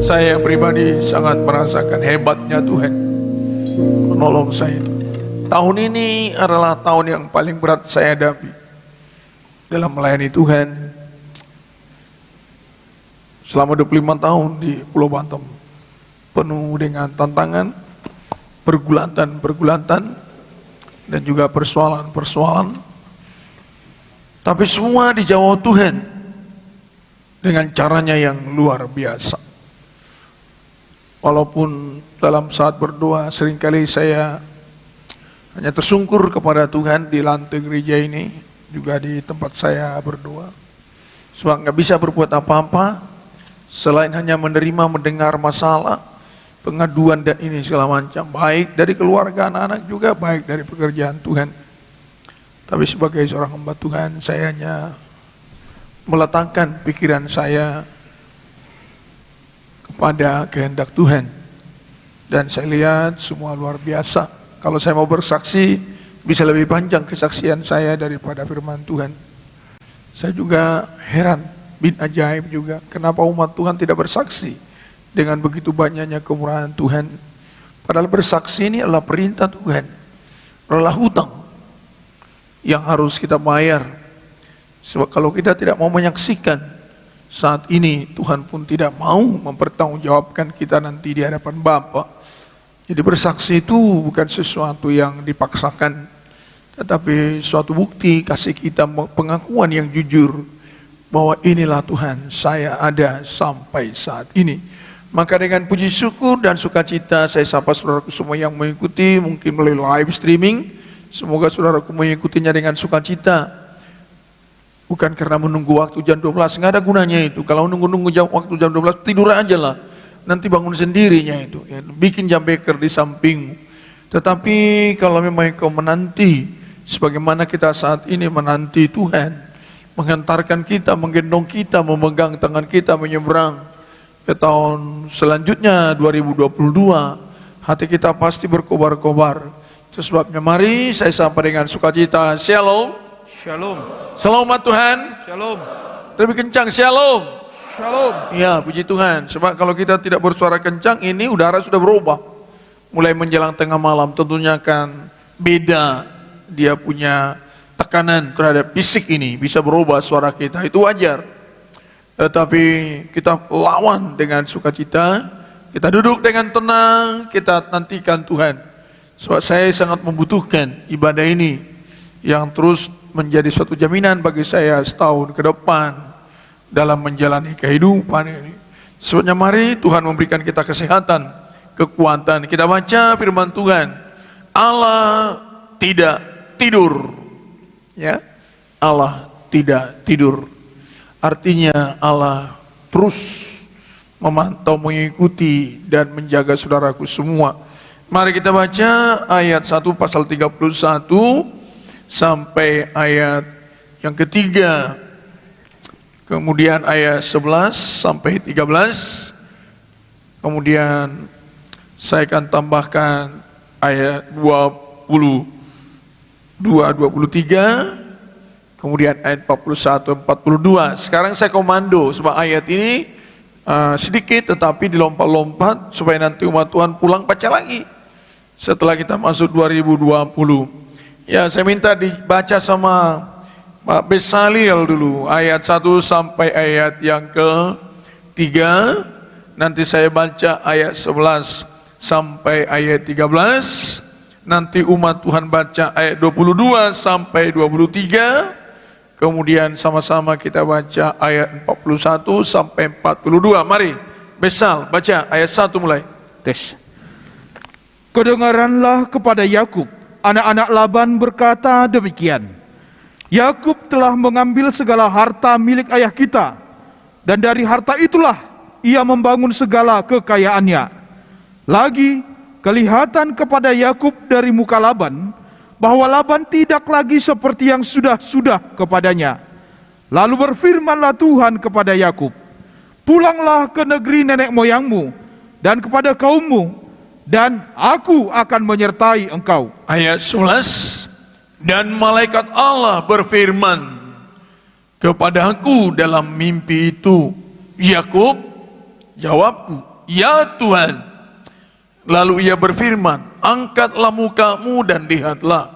Saya pribadi sangat merasakan hebatnya Tuhan menolong saya. Tahun ini adalah tahun yang paling berat saya hadapi dalam melayani Tuhan. Selama 25 tahun di Pulau Bantam, penuh dengan tantangan, pergulatan dan juga persoalan-persoalan. Tapi semua dijawab Tuhan dengan caranya yang luar biasa. Walaupun dalam saat berdoa seringkali saya hanya tersungkur kepada Tuhan di lantai gereja ini, juga di tempat saya berdoa. Sebab nggak bisa berbuat apa-apa selain hanya menerima, mendengar masalah, pengaduan dan ini segala macam, baik dari keluarga anak-anak juga, baik dari pekerjaan Tuhan. Tapi sebagai seorang hamba Tuhan, saya hanya meletakkan pikiran saya kepada kehendak Tuhan. Dan saya lihat semua luar biasa. Kalau saya mau bersaksi, bisa lebih panjang kesaksian saya daripada firman Tuhan. Saya juga heran, bin ajaib juga, kenapa umat Tuhan tidak bersaksi dengan begitu banyaknya kemurahan Tuhan. Padahal bersaksi ini adalah perintah Tuhan, adalah hutang yang harus kita bayar. Sebab kalau kita tidak mau menyaksikan saat ini, Tuhan pun tidak mau mempertanggungjawabkan kita nanti di hadapan Bapa. Jadi bersaksi itu bukan sesuatu yang dipaksakan, tetapi suatu bukti kasih kita, pengakuan yang jujur bahwa inilah Tuhan, saya ada sampai saat ini. Maka dengan puji syukur dan sukacita saya sapa saudaraku semua yang mengikuti, mungkin melalui live streaming. Semoga saudaraku mengikutinya dengan sukacita, bukan karena menunggu waktu jam 12, nggak ada gunanya itu. Kalau nunggu waktu jam 12, tidur aja lah, nanti bangun sendirinya itu ya. Bikin jam beker di sampingmu. Tetapi kalau memang kau menanti, sebagaimana kita saat ini menanti Tuhan menghantarkan kita, menggendong kita, memegang tangan kita menyeberang ke tahun selanjutnya 2022, hati kita pasti berkobar-kobar. Itu sebabnya mari saya sapa dengan sukacita, Shalom. Shalom. Selamat Tuhan. Shalom. Lebih kencang, Shalom. Shalom. Ya, puji Tuhan. Sebab kalau kita tidak bersuara kencang, ini udara sudah berubah. Mulai menjelang tengah malam tentunya akan beda. Dia punya tekanan terhadap fisik ini, bisa berubah suara kita, itu wajar. Tetapi kita lawan dengan sukacita, kita duduk dengan tenang, kita nantikan Tuhan. Sebab saya sangat membutuhkan ibadah ini yang terus menjadi suatu jaminan bagi saya setahun ke depan dalam menjalani kehidupan ini. Sebabnya mari Tuhan memberikan kita kesehatan, kekuatan. Kita baca firman Tuhan, Allah tidak tidur. Ya, Allah tidak tidur. Artinya Allah terus memantau, mengikuti dan menjaga saudaraku semua. Mari kita baca ayat 1 pasal 31 sampai ayat yang ketiga. Kemudian ayat 11 sampai 13. Kemudian saya akan tambahkan ayat 22, 23, kemudian ayat 41, 42. Sekarang saya komando sebab ayat ini sedikit tetapi dilompat-lompat supaya nanti umat Tuhan pulang baca lagi setelah kita masuk 2020. Ya, saya minta dibaca sama Pak Besalil dulu ayat 1 sampai ayat yang ke-3. Nanti saya baca ayat 11 sampai ayat 13. Nanti umat Tuhan baca ayat 22 sampai 23. Kemudian sama-sama kita baca ayat 41 sampai 42. Mari, Besal baca ayat 1 mulai. Tes. Kedengaranlah kepada Yakub, anak-anak Laban berkata demikian. Yakub telah mengambil segala harta milik ayah kita, dan dari harta itulah ia membangun segala kekayaannya. Lagi kelihatan kepada Yakub dari muka Laban bahwa Laban tidak lagi seperti yang sudah-sudah kepadanya. Lalu berfirmanlah Tuhan kepada Yakub, pulanglah ke negeri nenek moyangmu dan kepada kaummu, dan aku akan menyertai engkau. Ayat 11. Dan malaikat Allah berfirman kepadaku dalam mimpi itu, Yakub, jawabku, "Ya Tuhan." Lalu ia berfirman, "Angkatlah mukamu dan lihatlah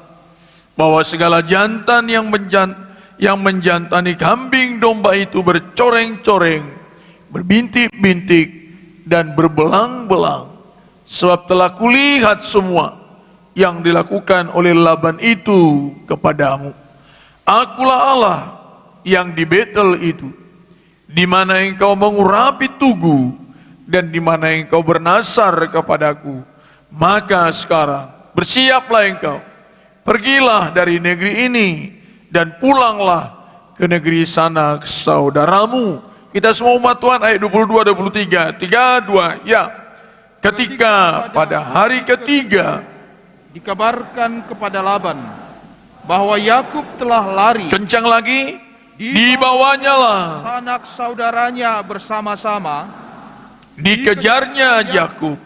bahwa segala jantan yang menjantani kambing domba itu bercoreng-coreng, berbintik-bintik, dan berbelang-belang. Sebab telah kulihat semua yang dilakukan oleh Laban itu kepadamu. Akulah Allah yang di Betel itu, di mana engkau mengurapi tugu, dan di mana engkau bernasar kepadaku. Maka sekarang bersiaplah engkau, pergilah dari negeri ini, dan pulanglah ke negeri sana ke saudaramu." Kita semua umat Tuhan, ayat 22-23, 3-2, ya. "Ketika pada hari ketiga," dikabarkan kepada Laban bahwa Yakub telah lari, kencang lagi, "dibawanya lah, sanak saudaranya bersama-sama, dikejarnya Yakub."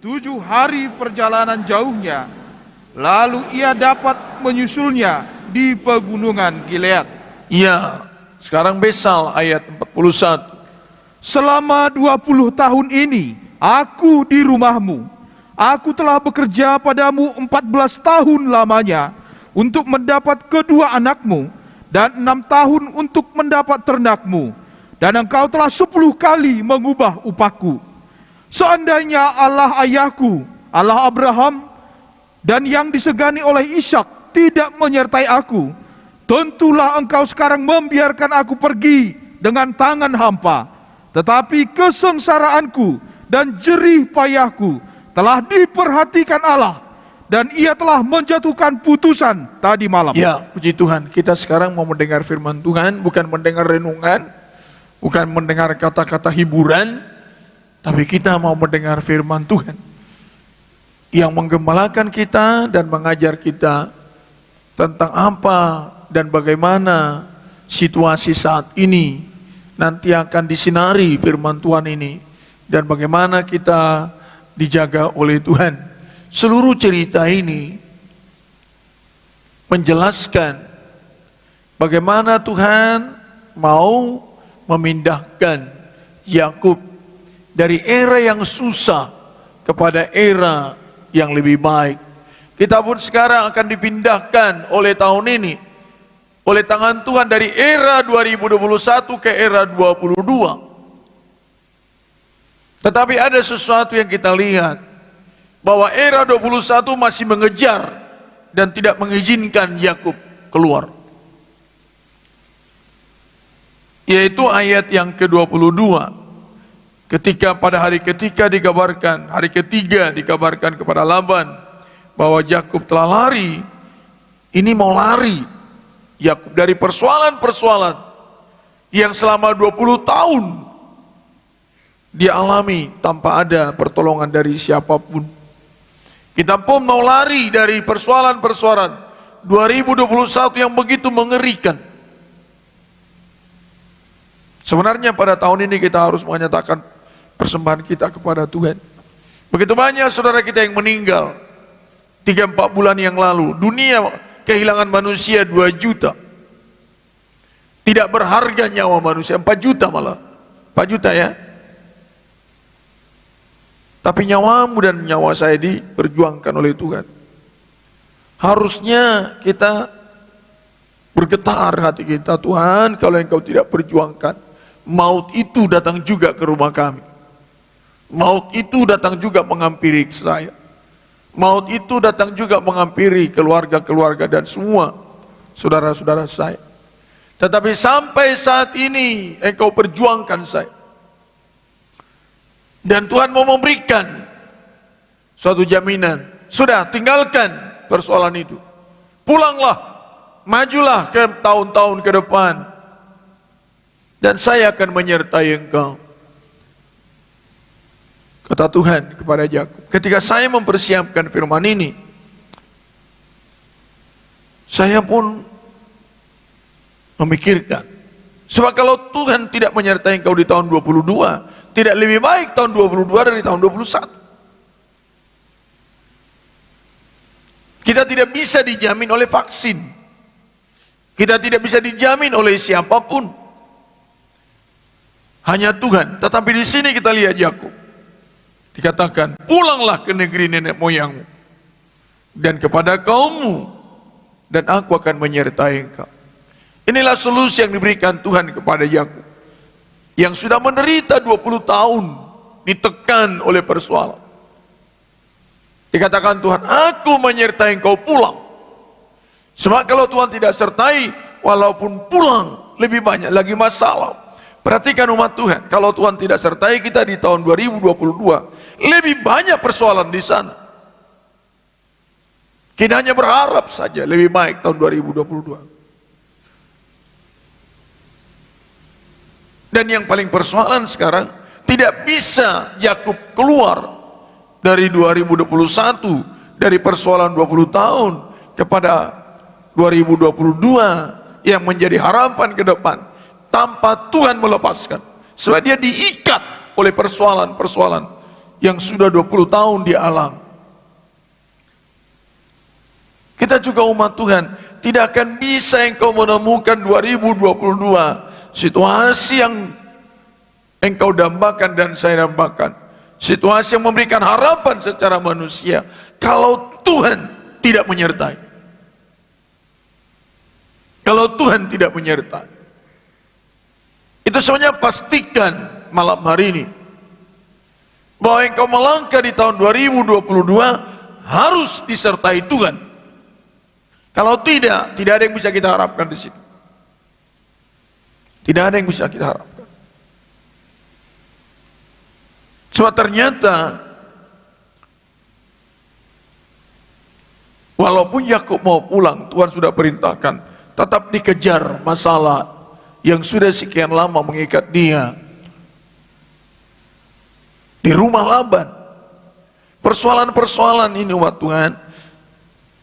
7 hari perjalanan jauhnya, lalu ia dapat menyusulnya di pegunungan Gilead. Ya, sekarang Besal ayat 41. "Selama 20 tahun ini aku di rumahmu. Aku telah bekerja padamu 14 tahun lamanya untuk mendapat kedua anakmu, dan 6 tahun untuk mendapat ternakmu. Dan engkau telah 10 kali mengubah upahku. Seandainya Allah ayahku, Allah Abraham, dan yang disegani oleh Ishak tidak menyertai aku, tentulah engkau sekarang membiarkan aku pergi dengan tangan hampa. Tetapi kesengsaraanku dan jerih payahku telah diperhatikan Allah, dan ia telah menjatuhkan putusan tadi malam." Ya, puji Tuhan, kita sekarang mau mendengar firman Tuhan, bukan mendengar renungan, bukan mendengar kata-kata hiburan, tapi kita mau mendengar firman Tuhan yang menggembalakan kita dan mengajar kita tentang apa dan bagaimana situasi saat ini nanti akan disinari firman Tuhan ini, dan bagaimana kita dijaga oleh Tuhan. Seluruh cerita ini menjelaskan bagaimana Tuhan mau memindahkan Yakub dari era yang susah kepada era yang lebih baik. Kita pun sekarang akan dipindahkan oleh tahun ini, oleh tangan Tuhan, dari era 2021 ke era 22. Tetapi ada sesuatu yang kita lihat, bahwa era 21 masih mengejar dan tidak mengizinkan Yakub keluar. Yaitu ayat yang ke-22. Ketika pada hari ketiga dikabarkan kepada Laban bahwa Yakub telah lari. Ini mau lari Yakub dari persoalan-persoalan yang selama 20 tahun dia alami tanpa ada pertolongan dari siapapun. Kita pun mau lari dari persoalan-persoalan 2021 yang begitu mengerikan. Sebenarnya pada tahun ini kita harus menyatakan persembahan kita kepada Tuhan. Begitu banyak saudara kita yang meninggal 3-4 bulan yang lalu. Dunia kehilangan manusia 2 juta. Tidak berharga nyawa manusia, 4 juta malah. 4 juta ya. Tapi nyawamu dan nyawa saya diperjuangkan oleh Tuhan. Harusnya kita bergetar hati kita, "Tuhan, kalau Engkau tidak perjuangkan, maut itu datang juga ke rumah kami. Maut itu datang juga menghampiri saya. Maut itu datang juga menghampiri keluarga-keluarga dan semua saudara-saudara saya. Tetapi sampai saat ini Engkau perjuangkan saya. Dan Tuhan mau memberikan suatu jaminan. Sudah, tinggalkan persoalan itu. Pulanglah, majulah ke tahun-tahun ke depan. Dan saya akan menyertai engkau. Kata Tuhan kepada Yakub. Ketika saya mempersiapkan firman ini, saya pun memikirkan, sebab kalau Tuhan tidak menyertai engkau di tahun 22, tidak lebih baik tahun 22 dari tahun 21. Kita tidak bisa dijamin oleh vaksin. Kita tidak bisa dijamin oleh siapapun. Hanya Tuhan. Tetapi di sini kita lihat Yakub. Dikatakan, pulanglah ke negeri nenek moyangmu dan kepada kaummu, dan aku akan menyertai engkau. Inilah solusi yang diberikan Tuhan kepada Yakub yang sudah menderita 20 tahun, ditekan oleh persoalan. Dikatakan Tuhan, aku menyertai engkau pulang. Sebab kalau Tuhan tidak sertai, walaupun pulang, lebih banyak lagi masalah. Perhatikan umat Tuhan, kalau Tuhan tidak sertai kita di tahun 2022, lebih banyak persoalan di sana. Kita hanya berharap saja lebih baik tahun 2022. Dan yang paling persoalan sekarang, tidak bisa Yakub keluar dari 2021, dari persoalan 20 tahun kepada 2022 yang menjadi harapan ke depan, tanpa Tuhan melepaskan. Sebab dia diikat oleh persoalan-persoalan yang sudah 20 tahun dialami. Kita juga umat Tuhan, tidak akan bisa engkau menemukan 2022 situasi yang engkau dambakan dan saya dambakan, situasi yang memberikan harapan secara manusia, kalau Tuhan tidak menyertai. Kalau Tuhan tidak menyertai, itu sebenarnya pastikan malam hari ini bahwa engkau melangkah di tahun 2022 harus disertai Tuhan. Kalau tidak, tidak ada yang bisa kita harapkan di sini. Tidak ada yang bisa kita harapkan. Sebab ternyata walaupun Yakub mau pulang, Tuhan sudah perintahkan tetap dikejar masalah yang sudah sekian lama mengikat dia di rumah Laban. Persoalan-persoalan ini umat Tuhan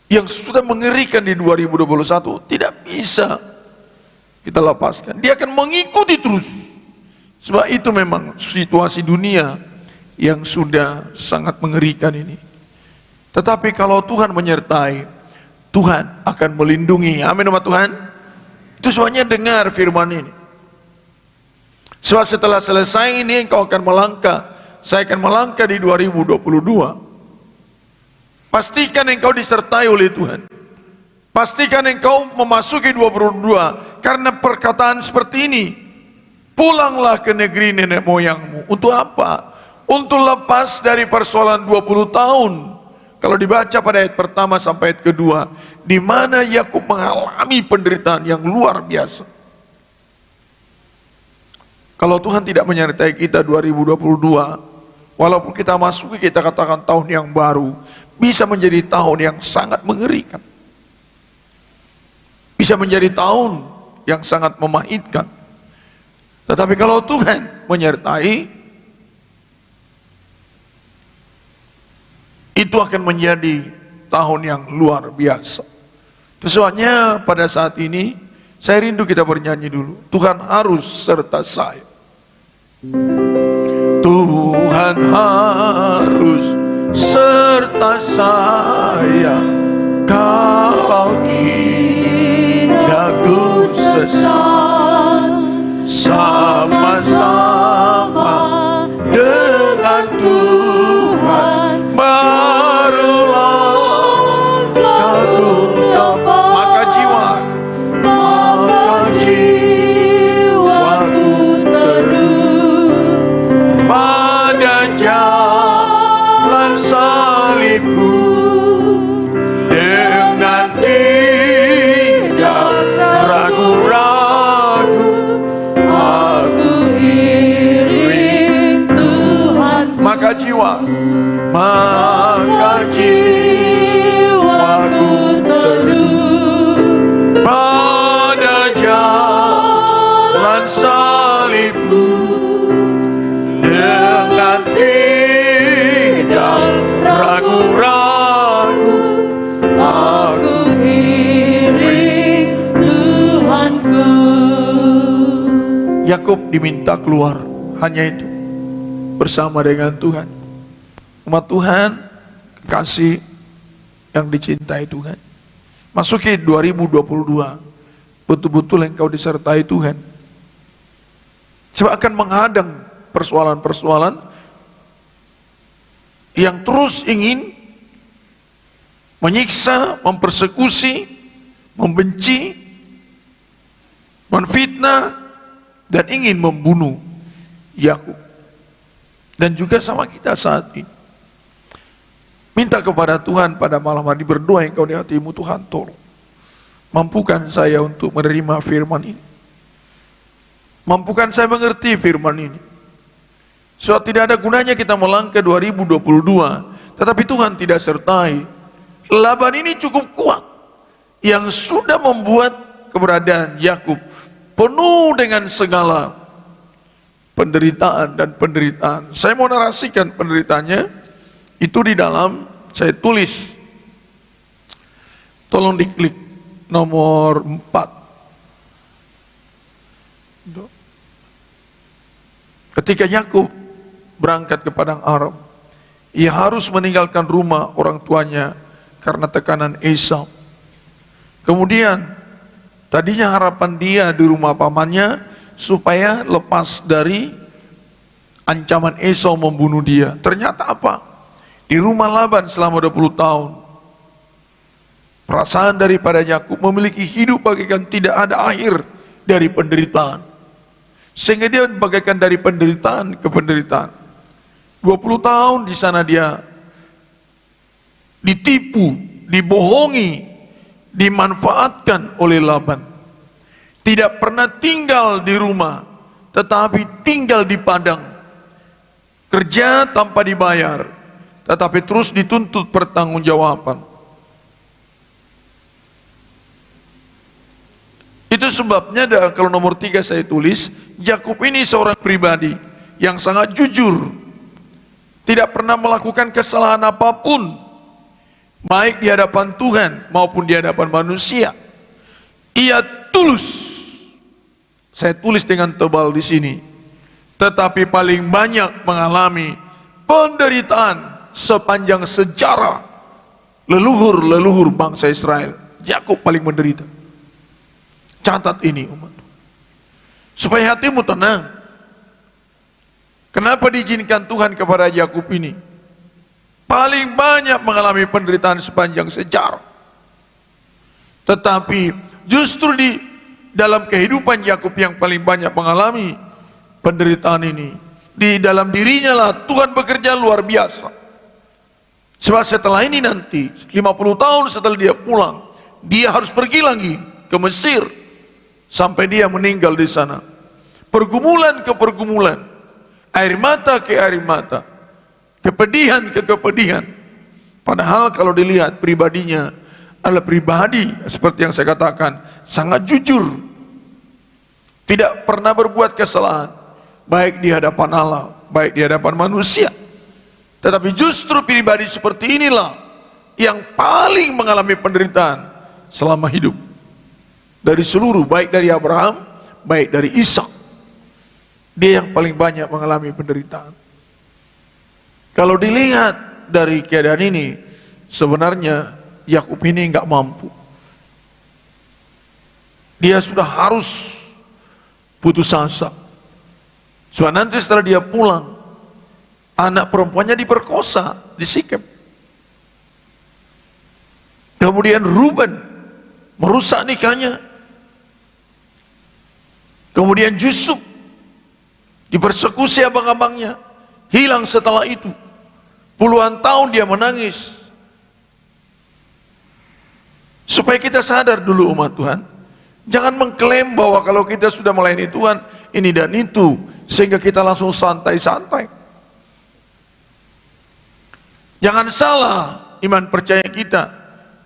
yang sudah mengerikan di 2021 tidak bisa kita lepaskan. Dia akan mengikuti terus. Sebab itu memang situasi dunia yang sudah sangat mengerikan ini. Tetapi kalau Tuhan menyertai, Tuhan akan melindungi. Amin umat Tuhan. Itu sebabnya dengar firman ini. Sebab setelah selesai ini engkau akan melangkah. Saya akan melangkah di 2022. Pastikan engkau disertai oleh Tuhan. Pastikan engkau memasuki 2022 karena perkataan seperti ini. Pulanglah ke negeri nenek moyangmu. Untuk apa? Untuk lepas dari persoalan 20 tahun. Kalau dibaca pada ayat pertama sampai ayat kedua, di mana Yakub mengalami penderitaan yang luar biasa. Kalau Tuhan tidak menyertai kita 2022, walaupun kita masuki, kita katakan tahun yang baru, bisa menjadi tahun yang sangat mengerikan. Bisa menjadi tahun yang sangat memahitkan. Tetapi kalau Tuhan menyertai, itu akan menjadi tahun yang luar biasa. Sebabnya pada saat ini, saya rindu kita bernyanyi dulu. Tuhan harus serta saya. Tuhan harus serta saya, kalau tidak ku sesat, sama-sama dengan Tuhan barulah aku tepat. Maka jiwaku teduh pada jalan salibku, dengan tidak ragu-ragu aku iring Tuhan. Maka jiwaku teduh pada jalan salibku, dengan tidak ragu-ragu aku iring Tuhanku. Yakub diminta keluar, hanya itu, bersama dengan Tuhan. Umat Tuhan, kekasih yang dicintai Tuhan, masuki 2022, betul-betul engkau disertai Tuhan. Sebab akan menghadang persoalan-persoalan yang terus ingin menyiksa, mempersekusi, membenci, menfitnah, dan ingin membunuh Yakub. Dan juga sama kita saat ini. Minta kepada Tuhan pada malam hari, berdoa engkau di hatimu, Tuhan tolong mampukan saya untuk menerima firman ini. Mampukan saya mengerti firman ini. Sebab tidak ada gunanya kita melangkah 2022, tetapi Tuhan tidak sertai. Laban ini cukup kuat, yang sudah membuat keberadaan Yakub penuh dengan segala penderitaan dan penderitaan. Saya mau narasikan penderitaannya, itu di dalam, saya tulis. Tolong diklik nomor 4. Ketika Yakub berangkat ke padang Aram, ia harus meninggalkan rumah orang tuanya karena tekanan Esau. Kemudian tadinya harapan dia di rumah pamannya supaya lepas dari ancaman Esau membunuh dia. Ternyata apa? Di rumah Laban selama 20 tahun, perasaan daripada Yakub memiliki hidup bagaikan tidak ada akhir dari penderitaan. Sehingga dia bagaikan dari penderitaan ke penderitaan. 20 tahun di sana dia ditipu, dibohongi, dimanfaatkan oleh Laban. Tidak pernah tinggal di rumah, tetapi tinggal di padang. Kerja tanpa dibayar, tetapi terus dituntut pertanggungjawaban. Itu sebabnya kalau nomor 3 saya tulis, Yakub ini seorang pribadi yang sangat jujur, tidak pernah melakukan kesalahan apapun, baik di hadapan Tuhan maupun di hadapan manusia. Ia tulus. Saya tulis dengan tebal di sini. Tetapi paling banyak mengalami penderitaan sepanjang sejarah leluhur bangsa Israel. Yakub paling menderita. Catat ini umat, supaya hatimu tenang. Kenapa diizinkan Tuhan kepada Yakub ini? Paling banyak mengalami penderitaan sepanjang sejarah. Tetapi justru di dalam kehidupan Yakub yang paling banyak mengalami penderitaan ini, di dalam dirinya lah Tuhan bekerja luar biasa. Sebab setelah ini nanti 50 tahun setelah dia pulang, dia harus pergi lagi ke Mesir sampai dia meninggal di sana. Pergumulan ke pergumulan, air mata ke air mata, kepedihan ke kepedihan. Padahal kalau dilihat pribadinya adalah pribadi seperti yang saya katakan, sangat jujur, tidak pernah berbuat kesalahan, baik di hadapan Allah, baik di hadapan manusia. Tetapi justru pribadi seperti inilah yang paling mengalami penderitaan selama hidup. Dari seluruh, baik dari Abraham, baik dari Ishak, dia yang paling banyak mengalami penderitaan. Kalau dilihat dari keadaan ini, sebenarnya Yakub ini nggak mampu. Dia sudah harus putus asa. Sebab nanti setelah dia pulang, anak perempuannya diperkosa di Sikem. Kemudian Ruben merusak nikahnya. Kemudian Yusuf dipersekusi abang-abangnya, hilang setelah itu. Puluhan tahun dia menangis. Supaya kita sadar dulu umat Tuhan, jangan mengklaim bahwa kalau kita sudah melayani Tuhan ini dan itu, sehingga kita langsung santai-santai. Jangan salah iman percaya kita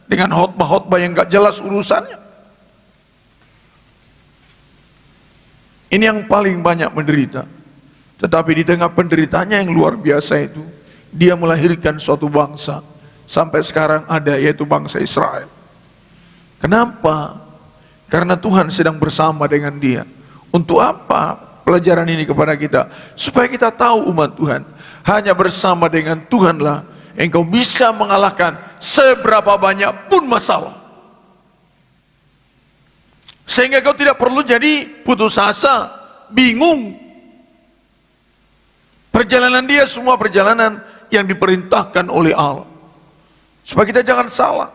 dengan khotbah-khotbah yang gak jelas urusannya. Ini yang paling banyak menderita. Tetapi di tengah penderitaannya yang luar biasa itu, dia melahirkan suatu bangsa. Sampai sekarang ada, yaitu bangsa Israel. Kenapa? Karena Tuhan sedang bersama dengan dia. Untuk apa pelajaran ini kepada kita? Supaya kita tahu umat Tuhan, hanya bersama dengan Tuhanlah engkau bisa mengalahkan seberapa banyak pun masalah. Sehingga kau tidak perlu jadi putus asa, bingung. Perjalanan dia semua perjalanan yang diperintahkan oleh Allah. Supaya kita jangan salah,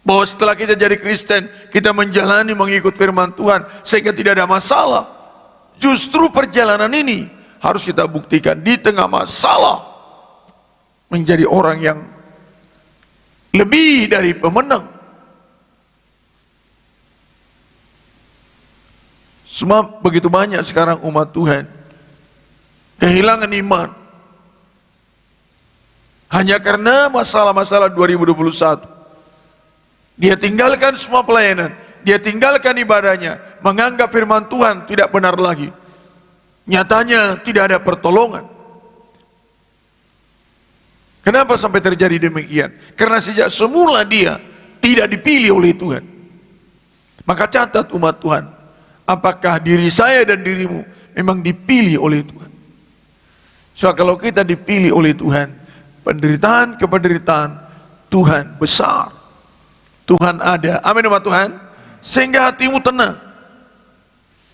bahwa setelah kita jadi Kristen, kita menjalani mengikut firman Tuhan sehingga tidak ada masalah. Justru perjalanan ini harus kita buktikan di tengah masalah menjadi orang yang lebih dari pemenang. Semua begitu banyak sekarang umat Tuhan kehilangan iman hanya karena masalah-masalah 2021. Dia tinggalkan semua pelayanan, dia tinggalkan ibadahnya, menganggap firman Tuhan tidak benar lagi. Nyatanya tidak ada pertolongan. Kenapa sampai terjadi demikian? Karena sejak semula dia tidak dipilih oleh Tuhan. Maka catat umat Tuhan, apakah diri saya dan dirimu memang dipilih oleh Tuhan? So kalau kita dipilih oleh Tuhan, penderitaan-kependeritaan Tuhan besar. Tuhan ada, amin umat Tuhan, sehingga hatimu tenang.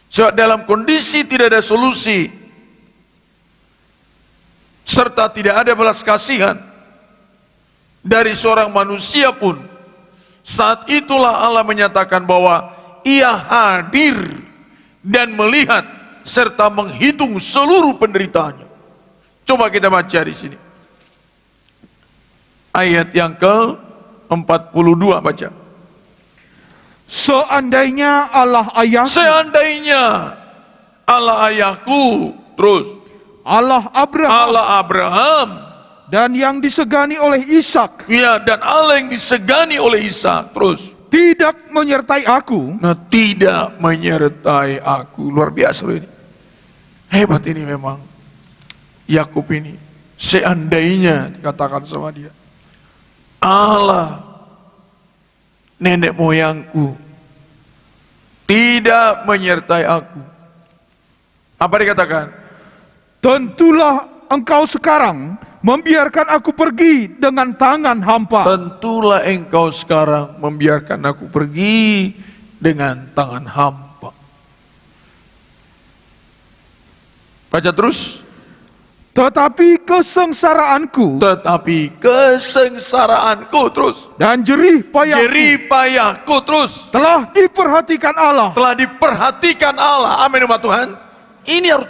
So dalam kondisi tidak ada solusi, serta tidak ada belas kasihan dari seorang manusia pun, saat itulah Allah menyatakan bahwa Ia hadir dan melihat serta menghitung seluruh penderitaannya. Coba kita baca di sini. Ayat yang ke-42 baca. Seandainya Allah ayahku, Seandainya Allah ayahku, terus Allah Abraham, dan yang disegani oleh Ishak, ya, dan Allah yang disegani oleh Ishak, terus tidak menyertai aku, nah tidak menyertai aku. Luar biasa loh ini. Hebat ini memang Yakub ini. Seandainya dikatakan sama dia, Allah nenek moyangku tidak menyertai aku. Apa dikatakan? tentulah engkau sekarang membiarkan aku pergi dengan tangan hampa. Tentulah engkau sekarang membiarkan aku pergi dengan tangan hampa. Baca terus. Tetapi kesengsaraanku terus, dan jerih payahku terus telah diperhatikan Allah. Amin umat Tuhan. Ini harus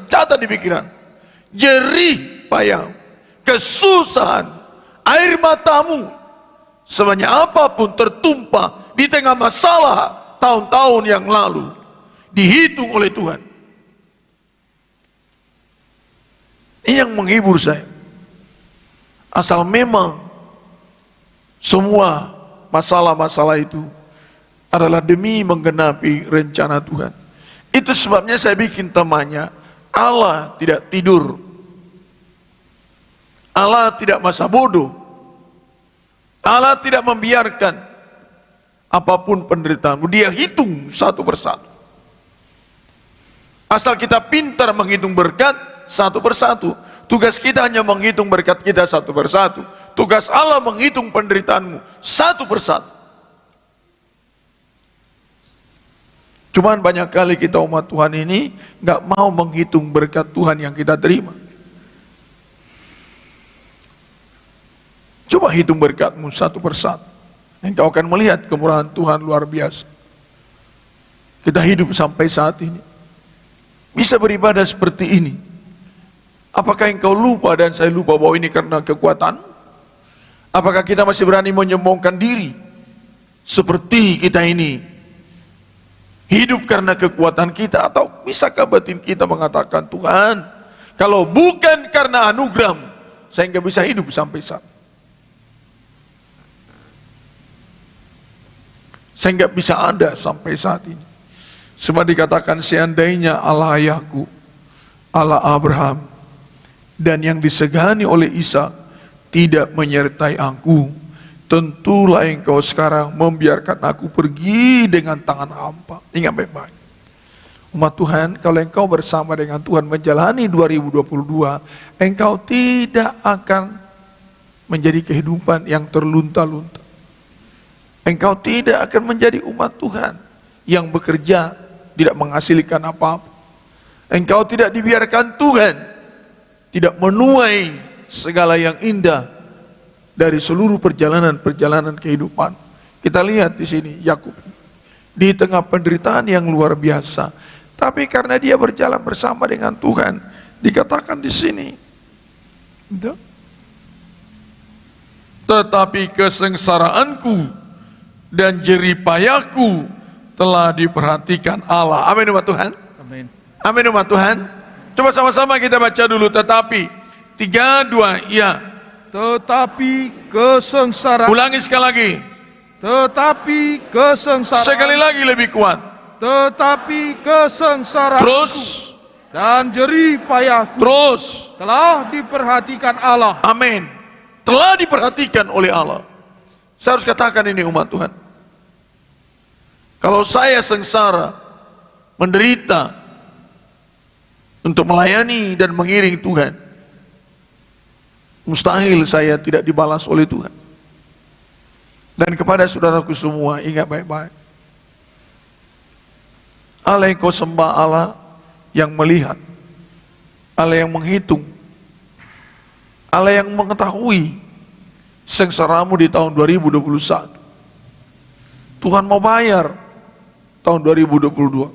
catat di pikiran. Jerih payah, kesusahan, air matamu sebanyak apapun tertumpah di tengah masalah tahun-tahun yang lalu dihitung oleh Tuhan. Ini yang menghibur saya. Asal memang semua masalah-masalah itu adalah demi menggenapi rencana Tuhan. Itu sebabnya saya bikin temanya Allah tidak tidur. Allah tidak masa bodoh. Allah tidak membiarkan apapun penderitaanmu, Dia hitung satu persatu. Asal kita pintar menghitung berkat satu persatu. Tugas kita hanya menghitung berkat kita satu persatu. Tugas Allah menghitung penderitaanmu satu persatu. Cuman banyak kali kita umat Tuhan ini nggak mau menghitung berkat Tuhan yang kita terima. Coba hitung berkatmu satu persatu. Engkau akan melihat kemurahan Tuhan luar biasa. Kita hidup sampai saat ini, bisa beribadah seperti ini. Apakah engkau lupa dan saya lupa bahwa ini karena kekuatan? Apakah kita masih berani menyombongkan diri seperti kita ini hidup karena kekuatan kita? Atau bisakah batin kita mengatakan, Tuhan, kalau bukan karena anugerah saya nggak bisa hidup sampai saat ini. Saya nggak bisa ada sampai saat ini. Semua dikatakan seandainya Allah ayahku, Allah Abraham, dan yang disegani oleh Ishak tidak menyertai aku, tentulah engkau sekarang membiarkan aku pergi dengan tangan hampa. Ingat baik-baik. Umat Tuhan, kalau engkau bersama dengan Tuhan menjalani 2022, engkau tidak akan menjadi kehidupan yang terlunta-lunta. Engkau tidak akan menjadi umat Tuhan yang bekerja tidak menghasilkan apa-apa. Engkau tidak dibiarkan Tuhan tidak menuai segala yang indah dari seluruh perjalanan kehidupan. Kita lihat di sini Yakub di tengah penderitaan yang luar biasa, tapi karena dia berjalan bersama dengan Tuhan, dikatakan di sini, tetapi kesengsaraanku dan jerih payahku telah diperhatikan Allah. Amin umat Tuhan. Amin. Amin umat Tuhan. Coba sama-sama kita baca dulu. Tetapi 3, 2, ya. Tetapi kesengsaraan. Ulangi sekali lagi. Tetapi kesengsaraan. Sekali lagi lebih kuat. Tetapi kesengsaraan. Terus. Dan jerih payahku. Terus. Telah diperhatikan Allah. Amin. Telah diperhatikan oleh Allah. Saya harus katakan ini umat Tuhan. Kalau saya sengsara, menderita untuk melayani dan mengiring Tuhan, mustahil saya tidak dibalas oleh Tuhan. Dan kepada saudaraku semua, ingat baik-baik, Allah yang kau sembah, Allah yang melihat, Allah yang menghitung, Allah yang mengetahui sengsaramu di tahun 2021. Tuhan mau bayar tahun 2022.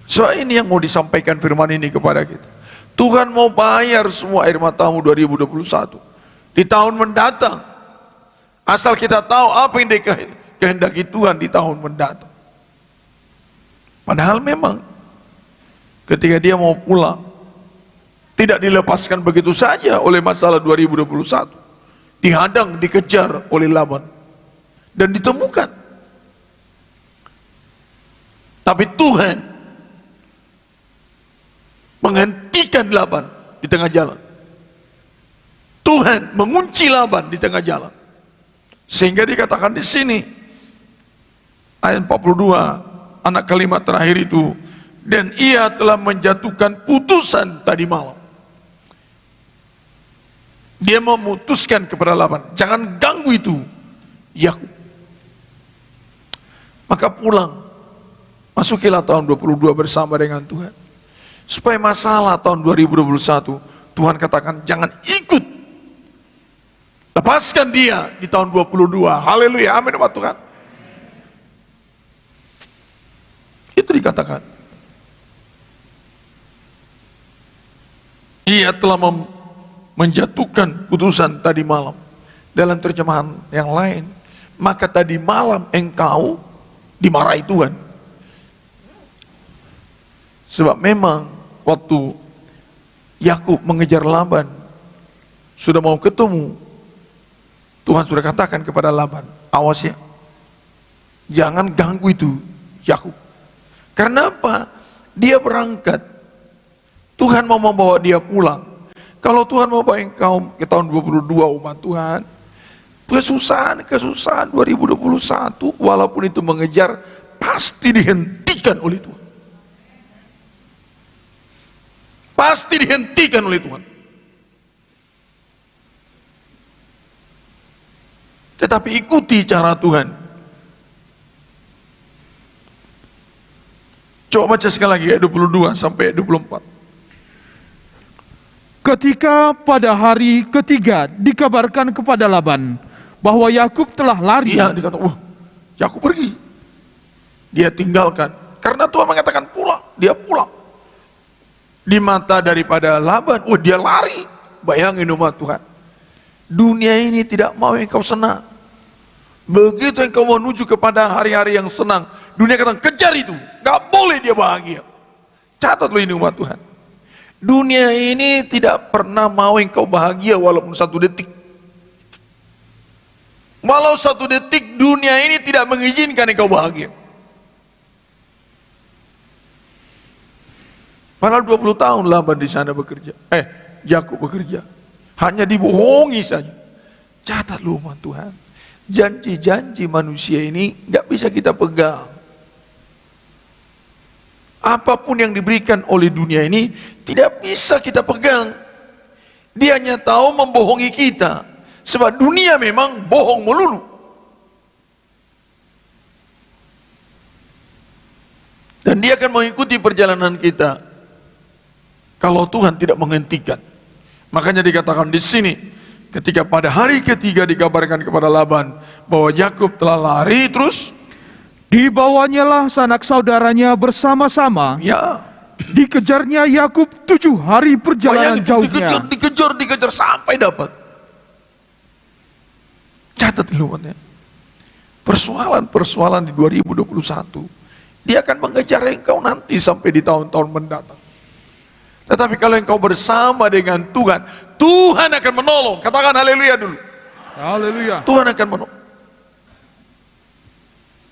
So ini yang mau disampaikan firman ini kepada kita. Tuhan mau bayar semua air matamu 2021 di tahun mendatang, asal kita tahu apa yang dikehendaki Tuhan di tahun mendatang. Padahal memang ketika dia mau pulang, tidak dilepaskan begitu saja oleh masalah 2021. Dihadang, dikejar oleh Laban dan ditemukan. Tapi Tuhan menghentikan Laban di tengah jalan. Tuhan mengunci Laban di tengah jalan. Sehingga dikatakan di sini ayat 42, anak kalimat terakhir itu, dan ia telah menjatuhkan putusan tadi malam. Dia memutuskan kepada Laban, jangan ganggu itu Yakub. Maka pulang, masukilah tahun 22 bersama dengan Tuhan. Supaya masalah tahun 2021, Tuhan katakan jangan ikut. Lepaskan dia di tahun 22. Haleluya, amin umat Tuhan. Itu dikatakan. Ia telah menjatuhkan putusan tadi malam. Dalam terjemahan yang lain, maka tadi malam engkau dimarahi Tuhan. Sebab memang waktu Yakub mengejar Laban, sudah mau ketemu, Tuhan sudah katakan kepada Laban, awas ya, jangan ganggu itu Yakub. Karena apa? Dia berangkat, Tuhan mau membawa dia pulang. Kalau Tuhan mau bawa engkau ke tahun 22 umat Tuhan, kesusahan 2021 walaupun itu mengejar, pasti dihentikan oleh Tuhan. Pasti dihentikan oleh Tuhan. Tetapi ikuti cara Tuhan. Coba baca sekali lagi ayat 22 sampai 24. Ketika pada hari ketiga dikabarkan kepada Laban bahwa Yakub telah lari. Dia dikatakan, wah, Yakub pergi. Dia tinggalkan. Karena Tuhan mengatakan pulang, dia pulang. Di mata daripada Laban, oh dia lari. Bayangin umat Tuhan. Dunia ini tidak mau engkau senang. Begitu engkau menuju kepada hari-hari yang senang, dunia katakan kejar itu. Gak boleh dia bahagia. Catat lo ini umat Tuhan. Dunia ini tidak pernah mau engkau bahagia walaupun 1 detik. Walau 1 detik dunia ini tidak mengizinkan engkau bahagia. Padahal 20 tahun Laban di sana bekerja. Yakub bekerja. Hanya dibohongi saja. Catat lu umat Tuhan. Janji-janji manusia ini nggak bisa kita pegang. Apapun yang diberikan oleh dunia ini tidak bisa kita pegang. Dia hanya tahu membohongi kita. Sebab dunia memang bohong melulu. Dan dia akan mengikuti perjalanan kita kalau Tuhan tidak menghentikan. Makanya dikatakan di sini, ketika pada hari ketiga dikabarkan kepada Laban bahwa Yakub telah lari, terus dibawanyalah sanak saudaranya bersama-sama. ya, Dikejarnya Yakub 7 hari perjalanan bayangin, jauhnya. dikejar sampai dapat. Catat ilmuannya. Persoalan-persoalan di 2021, dia akan mengejar engkau nanti sampai di tahun-tahun mendatang. Tetapi kalau engkau bersama dengan Tuhan, Tuhan akan menolong. Katakan haleluya dulu. Haleluya. Tuhan akan menolong.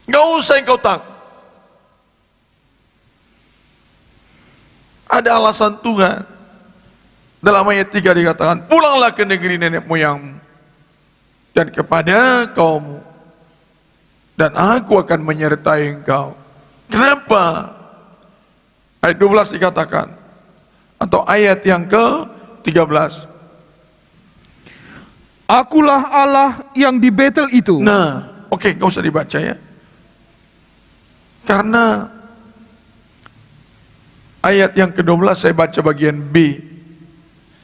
Nggak usah engkau takut. Ada alasan Tuhan. Dalam ayat 3 dikatakan, pulanglah ke negeri nenek moyangmu dan kepada kaummu, dan aku akan menyertai engkau. Kenapa? Ayat 12 dikatakan, atau ayat yang ke-13. Akulah Allah yang di Betel itu. Nah, oke, nggak usah dibaca ya. Karena ayat yang ke-12 saya baca bagian B.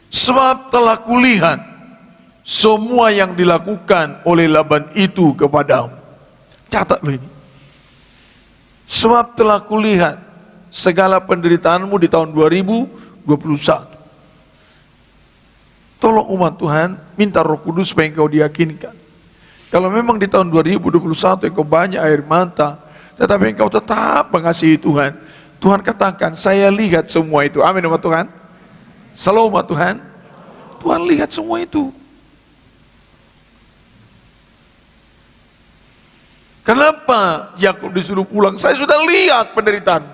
Sebab telah kulihat semua yang dilakukan oleh Laban itu kepadamu. Catat loh ini. Sebab telah kulihat segala penderitaanmu di tahun 2021. Tolong umat Tuhan, minta Roh Kudus supaya engkau diyakinkan. Kalau memang di tahun 2021 engkau banyak air mata, tetapi engkau tetap mengasihi Tuhan, Tuhan katakan, saya lihat semua itu. Amin umat Tuhan. Salam umat Tuhan. Tuhan lihat semua itu. Kenapa Yakub disuruh pulang? Saya sudah lihat penderitaan.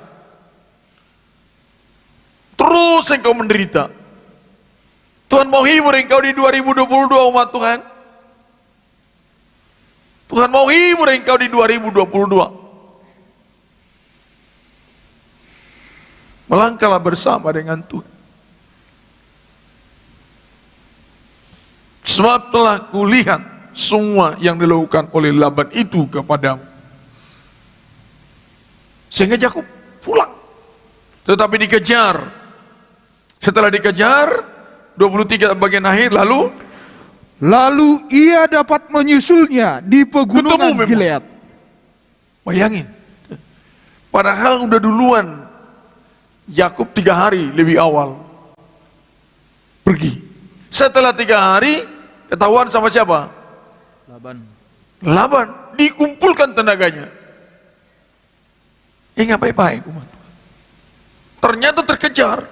Terus engkau menderita. Tuhan mau hibur engkau di 2022 umat Tuhan. Tuhan mau hibur engkau di 2022. Melangkahlah bersama dengan Tuhan. Sebab telah kulihat semua yang dilakukan oleh Laban itu kepadamu. Sehingga Yakub pulang. Tetapi dikejar. Setelah dikejar, 23 bagian akhir, Lalu ia dapat menyusulnya di pegunungan Gilead. Bayangin. Padahal udah duluan Yakub 3 hari lebih awal pergi. Setelah 3 hari ketahuan sama siapa? Laban. Dikumpulkan tenaganya. Nggak baik-baik umat. Ternyata terkejar.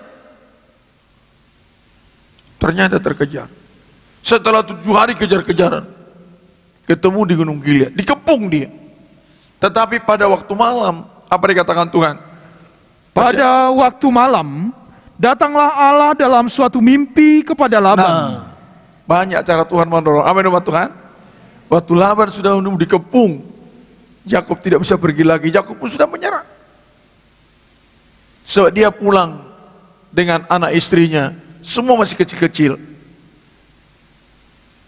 Setelah 7 hari kejar-kejaran, ketemu di Gunung Gilead, dikepung dia. Tetapi pada waktu malam, apa dikatakan Tuhan? Pada waktu malam, datanglah Allah dalam suatu mimpi kepada Laban. Nah, banyak cara Tuhan menolong. Amin umat Tuhan. Waktu Laban sudah dikepung, Yakub tidak bisa pergi lagi. Yakub pun sudah menyerah. Sebab dia pulang dengan anak istrinya, semua masih kecil-kecil.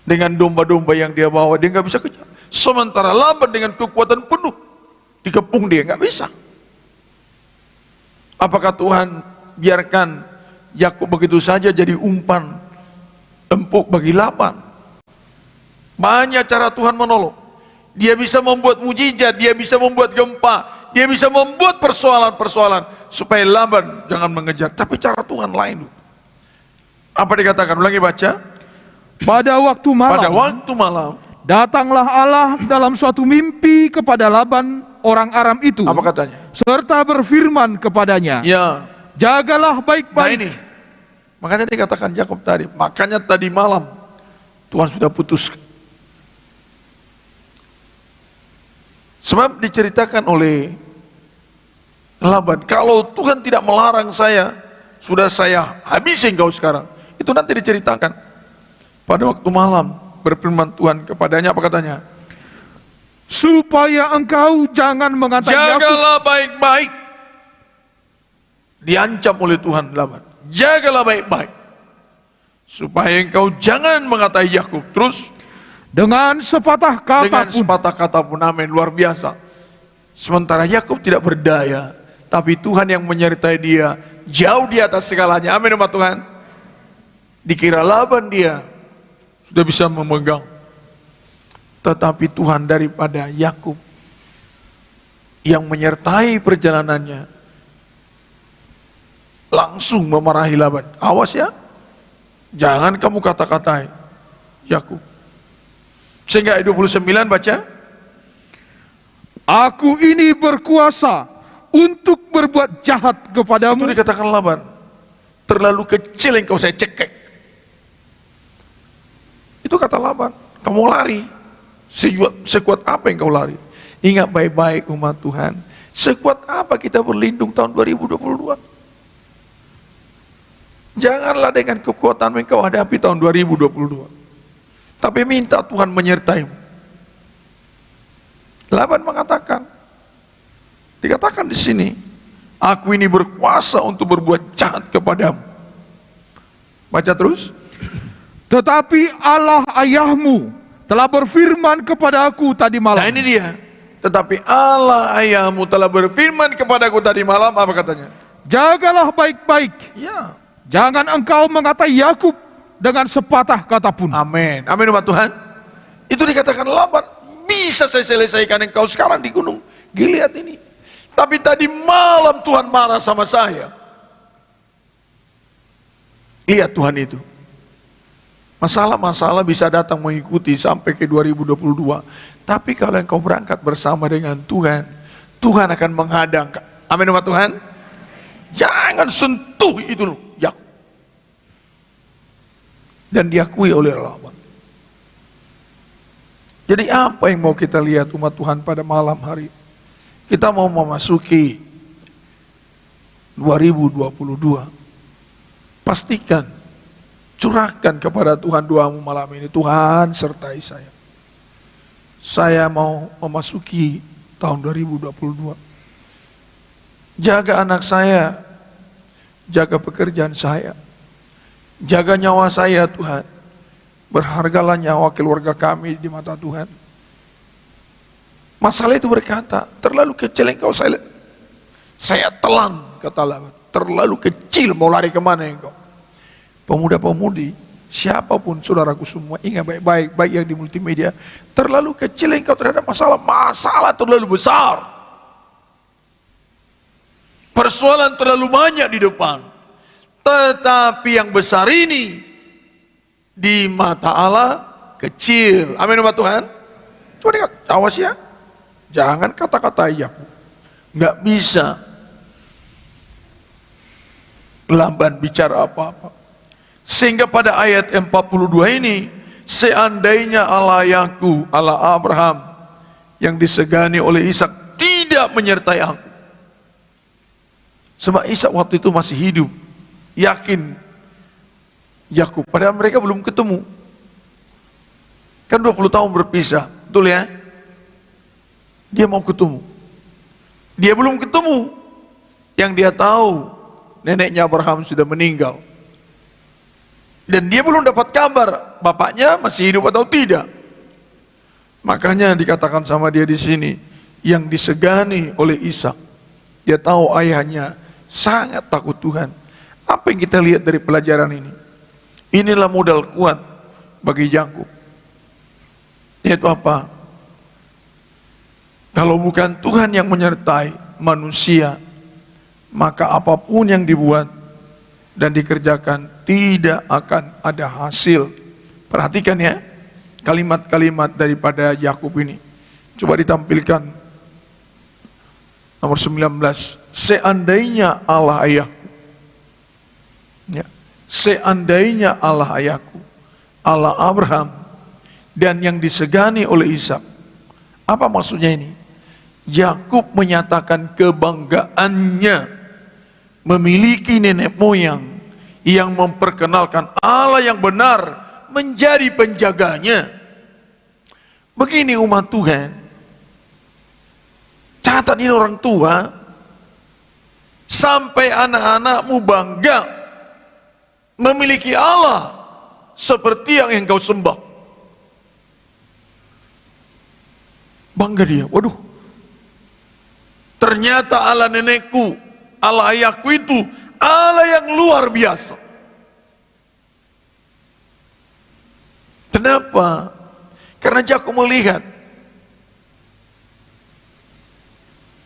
Dengan domba-domba yang dia bawa, dia nggak bisa kejar. Sementara Laban dengan kekuatan penuh dikepung, dia nggak bisa. Apakah Tuhan biarkan Yakub begitu saja jadi umpan empuk bagi Laban? Banyak cara Tuhan menolong. Dia bisa membuat mujizat, dia bisa membuat gempa, dia bisa membuat persoalan-persoalan supaya Laban jangan mengejar. Tapi cara Tuhan lain. Apa dikatakan? Ulangi baca. Pada waktu malam, datanglah Allah dalam suatu mimpi kepada Laban orang Aram itu. Apa katanya? Serta berfirman kepadanya, Ya. jagalah Nah baik-baik. ini, makanya dikatakan Yakub tadi, makanya tadi malam Tuhan sudah putus. Sebab diceritakan oleh Laban, kalau Tuhan tidak melarang saya, sudah saya habisi engkau sekarang. Itu nanti diceritakan. Pada waktu malam berfirman Tuhan kepadanya, apa katanya? Supaya engkau jangan mengatai Yakub. Jagalah baik-baik. Diancam oleh Tuhan Laban. Jagalah baik-baik. Supaya engkau jangan mengatai Yakub. Terus Dengan sepatah kata dengan pun. sepatah kata pun, amin, luar biasa. Sementara Yakub tidak berdaya, tapi Tuhan yang menyertai dia jauh di atas segalanya. Amin umat Tuhan. Dikira Laban dia sudah bisa memegang. Tetapi Tuhan daripada Yakub yang menyertai perjalanannya langsung memarahi Laban. Awas ya, jangan kamu kata-katai Yakub. Sehingga ayat 29 baca, Aku ini berkuasa untuk berbuat jahat itu kepadamu. dikatakan Laban, terlalu kecil engkau saya cekek. Itu kata Laban, kamu lari. Sekuat apa yang kau lari? Ingat baik-baik umat Tuhan, sekuat apa kita berlindung tahun 2022? Janganlah dengan kekuatan yang kau hadapi tahun 2022. Tapi minta Tuhan menyertaimu. Laban mengatakan, dikatakan di sini, aku ini berkuasa untuk berbuat jahat kepadamu. Baca terus. Tetapi Allah ayahmu telah berfirman kepada aku tadi malam. Nah ini dia. Tetapi Allah ayahmu telah berfirman kepadaku tadi malam, apa katanya? Jagalah baik-baik. Ya. Jangan engkau mengatai Yakub dengan sepatah kata pun. Amin. Amin umat Tuhan. Itu dikatakan Laban, bisa saya selesaikan engkau sekarang di gunung Gilead ini. Tapi tadi malam Tuhan marah sama saya. Lihat Tuhan itu. Masalah-masalah bisa datang mengikuti sampai ke 2022. Tapi kalau engkau berangkat bersama dengan Tuhan, Tuhan akan menghadang. Amin umat Tuhan. Jangan sentuh itu loh, Yakub. Dan diakui oleh Laban. Jadi apa yang mau kita lihat umat Tuhan pada malam hari? Kita mau memasuki 2022. Pastikan, curahkan kepada Tuhan doamu malam ini. Tuhan sertai saya. Saya mau memasuki tahun 2022. Jaga anak saya, jaga pekerjaan saya, jaga nyawa saya Tuhan. Berhargalah nyawa keluarga kami di mata Tuhan. Masalah itu berkata, terlalu kecil engkau saya telan, kata Laban. Terlalu kecil, mau lari kemana engkau? Pemuda-pemudi, siapapun saudaraku semua, ingat baik-baik, baik yang di multimedia, terlalu kecil engkau terhadap masalah terlalu besar. Persoalan terlalu banyak di depan. Tetapi yang besar ini di mata Allah kecil. Amin umat Tuhan. Coba lihat, awas ya. Jangan kata-kata Yakub. Nggak bisa Laban bicara apa-apa. Sehingga pada ayat 42 ini, seandainya Allah Yakub, Allah Abraham yang disegani oleh Ishak tidak menyertai aku. Sebab Ishak waktu itu masih hidup. Yakin Yakub, padahal mereka belum ketemu. Kan 20 tahun berpisah, betul ya? Dia mau ketemu. Dia belum ketemu. Yang dia tahu, neneknya Abraham sudah meninggal. Dan dia belum dapat kabar, bapaknya masih hidup atau tidak. Makanya dikatakan sama dia di sini, yang disegani oleh Ishak. Dia tahu ayahnya sangat takut Tuhan. Apa yang kita lihat dari pelajaran ini? Inilah modal kuat bagi Yakub. Yaitu apa? Kalau bukan Tuhan yang menyertai manusia, maka apapun yang dibuat dan dikerjakan tidak akan ada hasil. Perhatikan ya, kalimat-kalimat daripada Yakub ini. Coba ditampilkan nomor 19. Seandainya Allah ayahku, ya, seandainya Allah ayahku, Allah Abraham, dan yang disegani oleh Ishak. Apa maksudnya ini? Yakub menyatakan kebanggaannya memiliki nenek moyang yang memperkenalkan Allah yang benar menjadi penjaganya. Begini umat Tuhan, catat ini orang tua, sampai anak-anakmu bangga memiliki Allah seperti yang engkau sembah. Bangga dia, waduh, ternyata Allah nenekku, Allah ayahku itu Allah yang luar biasa. Kenapa? Karena Yakub melihat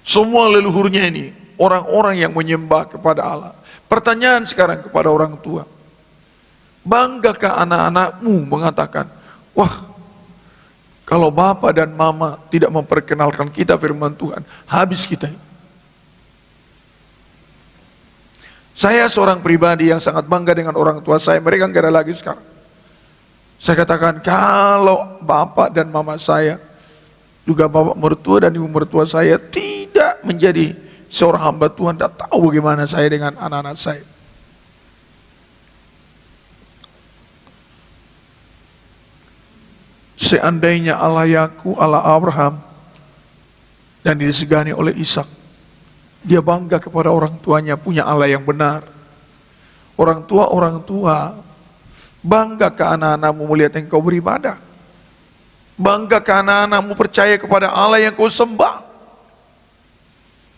semua leluhurnya ini orang-orang yang menyembah kepada Allah. Pertanyaan sekarang kepada orang tua, banggakah anak-anakmu mengatakan, wah, kalau bapak dan mama tidak memperkenalkan kita firman Tuhan, habis kita. Saya seorang pribadi yang sangat bangga dengan orang tua saya, mereka nggak ada lagi sekarang. Saya katakan, kalau bapak dan mama saya, juga bapak mertua dan ibu mertua saya tidak menjadi seorang hamba Tuhan, tidak tahu bagaimana saya dengan anak-anak saya. Seandainya Allah Yakub, Allah Abraham, dan disegani oleh Ishak, dia bangga kepada orang tuanya punya Allah yang benar. Orang tua, bangga ke anak-anakmu melihat engkau beribadah. Bangga ke anak-anakmu percaya kepada Allah yang kau sembah.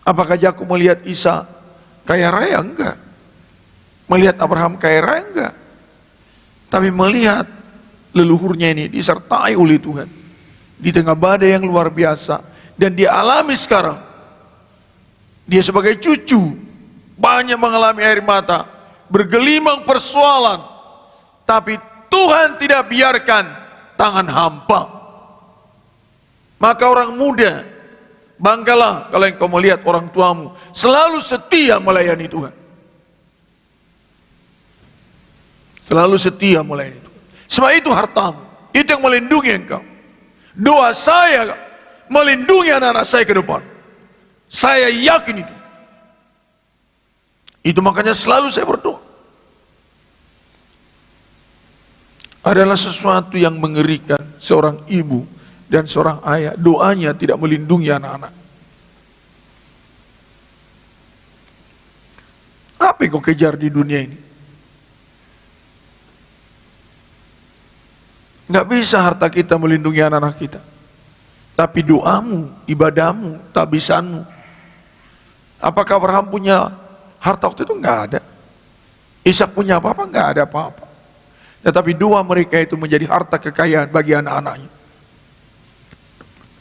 Apakah Yakub melihat Isa kaya raya? Enggak. Melihat Abraham kaya raya? Enggak. Tapi melihat leluhurnya ini disertai oleh Tuhan di tengah badai yang luar biasa, dan dia alami sekarang. Dia sebagai cucu banyak mengalami air mata, bergelimang persoalan, tapi Tuhan tidak biarkan tangan hampa. Maka orang muda, banggalah kalau engkau melihat orang tuamu selalu setia melayani Tuhan. Selalu setia melayani Tuhan. Sebab itu hartamu, itu yang melindungi engkau. Doa saya melindungi anak-anak saya ke depan. Saya yakin itu. Itu makanya selalu saya berdoa. Adalah sesuatu yang mengerikan seorang ibu dan seorang ayah, doanya tidak melindungi anak-anak. Apa yang kau kejar di dunia ini? Nggak bisa harta kita melindungi anak-anak kita. Tapi doamu, ibadahmu, tabisanmu. Apakah Abraham punya harta waktu itu? Nggak ada. Ishak punya apa-apa? Nggak ada apa-apa. Tetapi doa mereka itu menjadi harta kekayaan bagi anak-anaknya.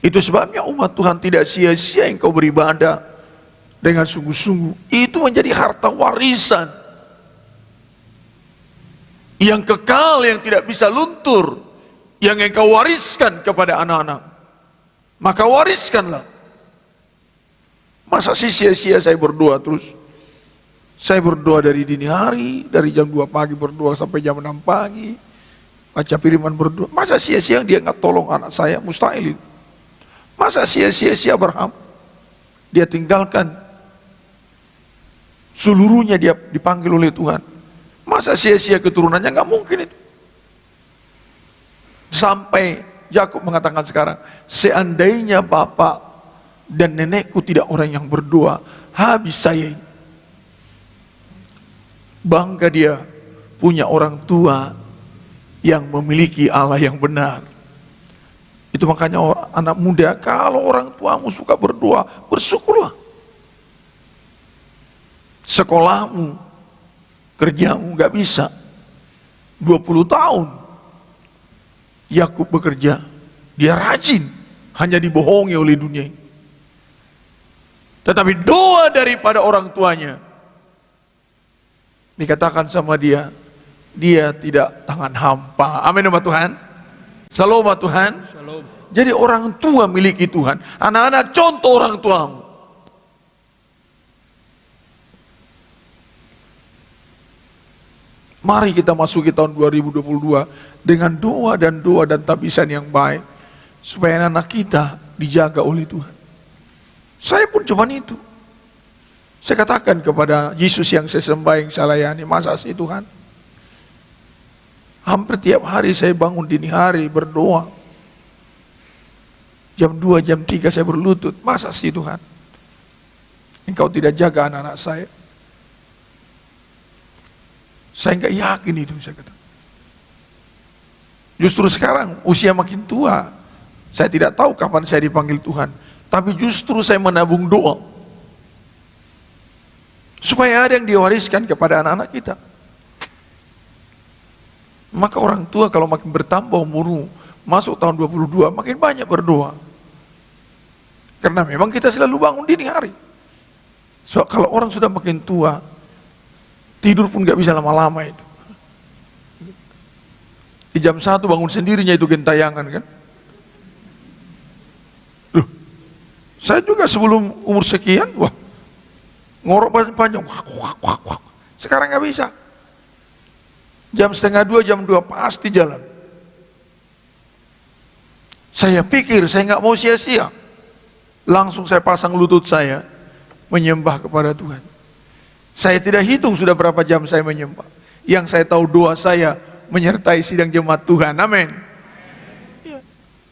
Itu sebabnya umat Tuhan tidak sia-sia engkau beribadah dengan sungguh-sungguh. Itu menjadi harta warisan yang kekal, yang tidak bisa luntur, yang engkau wariskan kepada anak-anak. Maka wariskanlah. Masa sih sia-sia saya berdoa terus? Saya berdoa dari dini hari, dari jam 2 pagi berdoa sampai jam 6 pagi. Baca firman berdoa. Masa sia-sia dia nggak tolong anak saya? Mustahil. Masa sia-sia Abraham? Dia tinggalkan seluruhnya, dia dipanggil oleh Tuhan. Masa sia-sia keturunannya? Nggak mungkin itu. Sampai Yakub mengatakan sekarang, seandainya bapak dan nenekku tidak orang yang berdoa, habis saya ini. Bangga dia punya orang tua yang memiliki Allah yang benar. Itu makanya anak muda, kalau orang tuamu suka berdoa, bersyukurlah. Sekolahmu, kerjamu gak bisa. 20 tahun Yakub bekerja, dia rajin, hanya dibohongi oleh dunia ini. Tetapi doa daripada orang tuanya, dikatakan sama dia, dia tidak tangan hampa. Amin umat Tuhan. Salam umat Tuhan. Shalom. Jadi orang tua miliki Tuhan. Anak-anak contoh orang tuamu. Mari kita masuki tahun 2022 dengan doa dan tabisan yang baik, supaya anak kita dijaga oleh Tuhan. Saya pun cuma itu. Saya katakan kepada Yesus yang saya sembah, yang saya layani, masa sih Tuhan? Hampir tiap hari saya bangun dini hari berdoa. Jam 2, jam 3 saya berlutut. Masa sih Tuhan? Engkau tidak jaga anak-anak saya? Saya enggak yakin itu, saya kata. Justru sekarang usia makin tua, saya tidak tahu kapan saya dipanggil Tuhan. Tapi justru saya menabung doa supaya ada yang diwariskan kepada anak-anak kita. Maka orang tua kalau makin bertambah umurmu, masuk tahun 22, makin banyak berdoa. Karena memang kita selalu bangun dini hari. So, kalau orang sudah makin tua, tidur pun gak bisa lama-lama itu. Di jam 1 bangun sendirinya itu gentayangan kan. Duh, saya juga sebelum umur sekian, wah, ngorok panjang, wah. Sekarang gak bisa. Jam setengah 2, jam 2 pasti jalan. Saya pikir saya nggak mau sia-sia. Langsung saya pasang lutut saya menyembah kepada Tuhan. Saya tidak hitung sudah berapa jam saya menyembah. Yang saya tahu doa saya menyertai sidang jemaat Tuhan. Amin.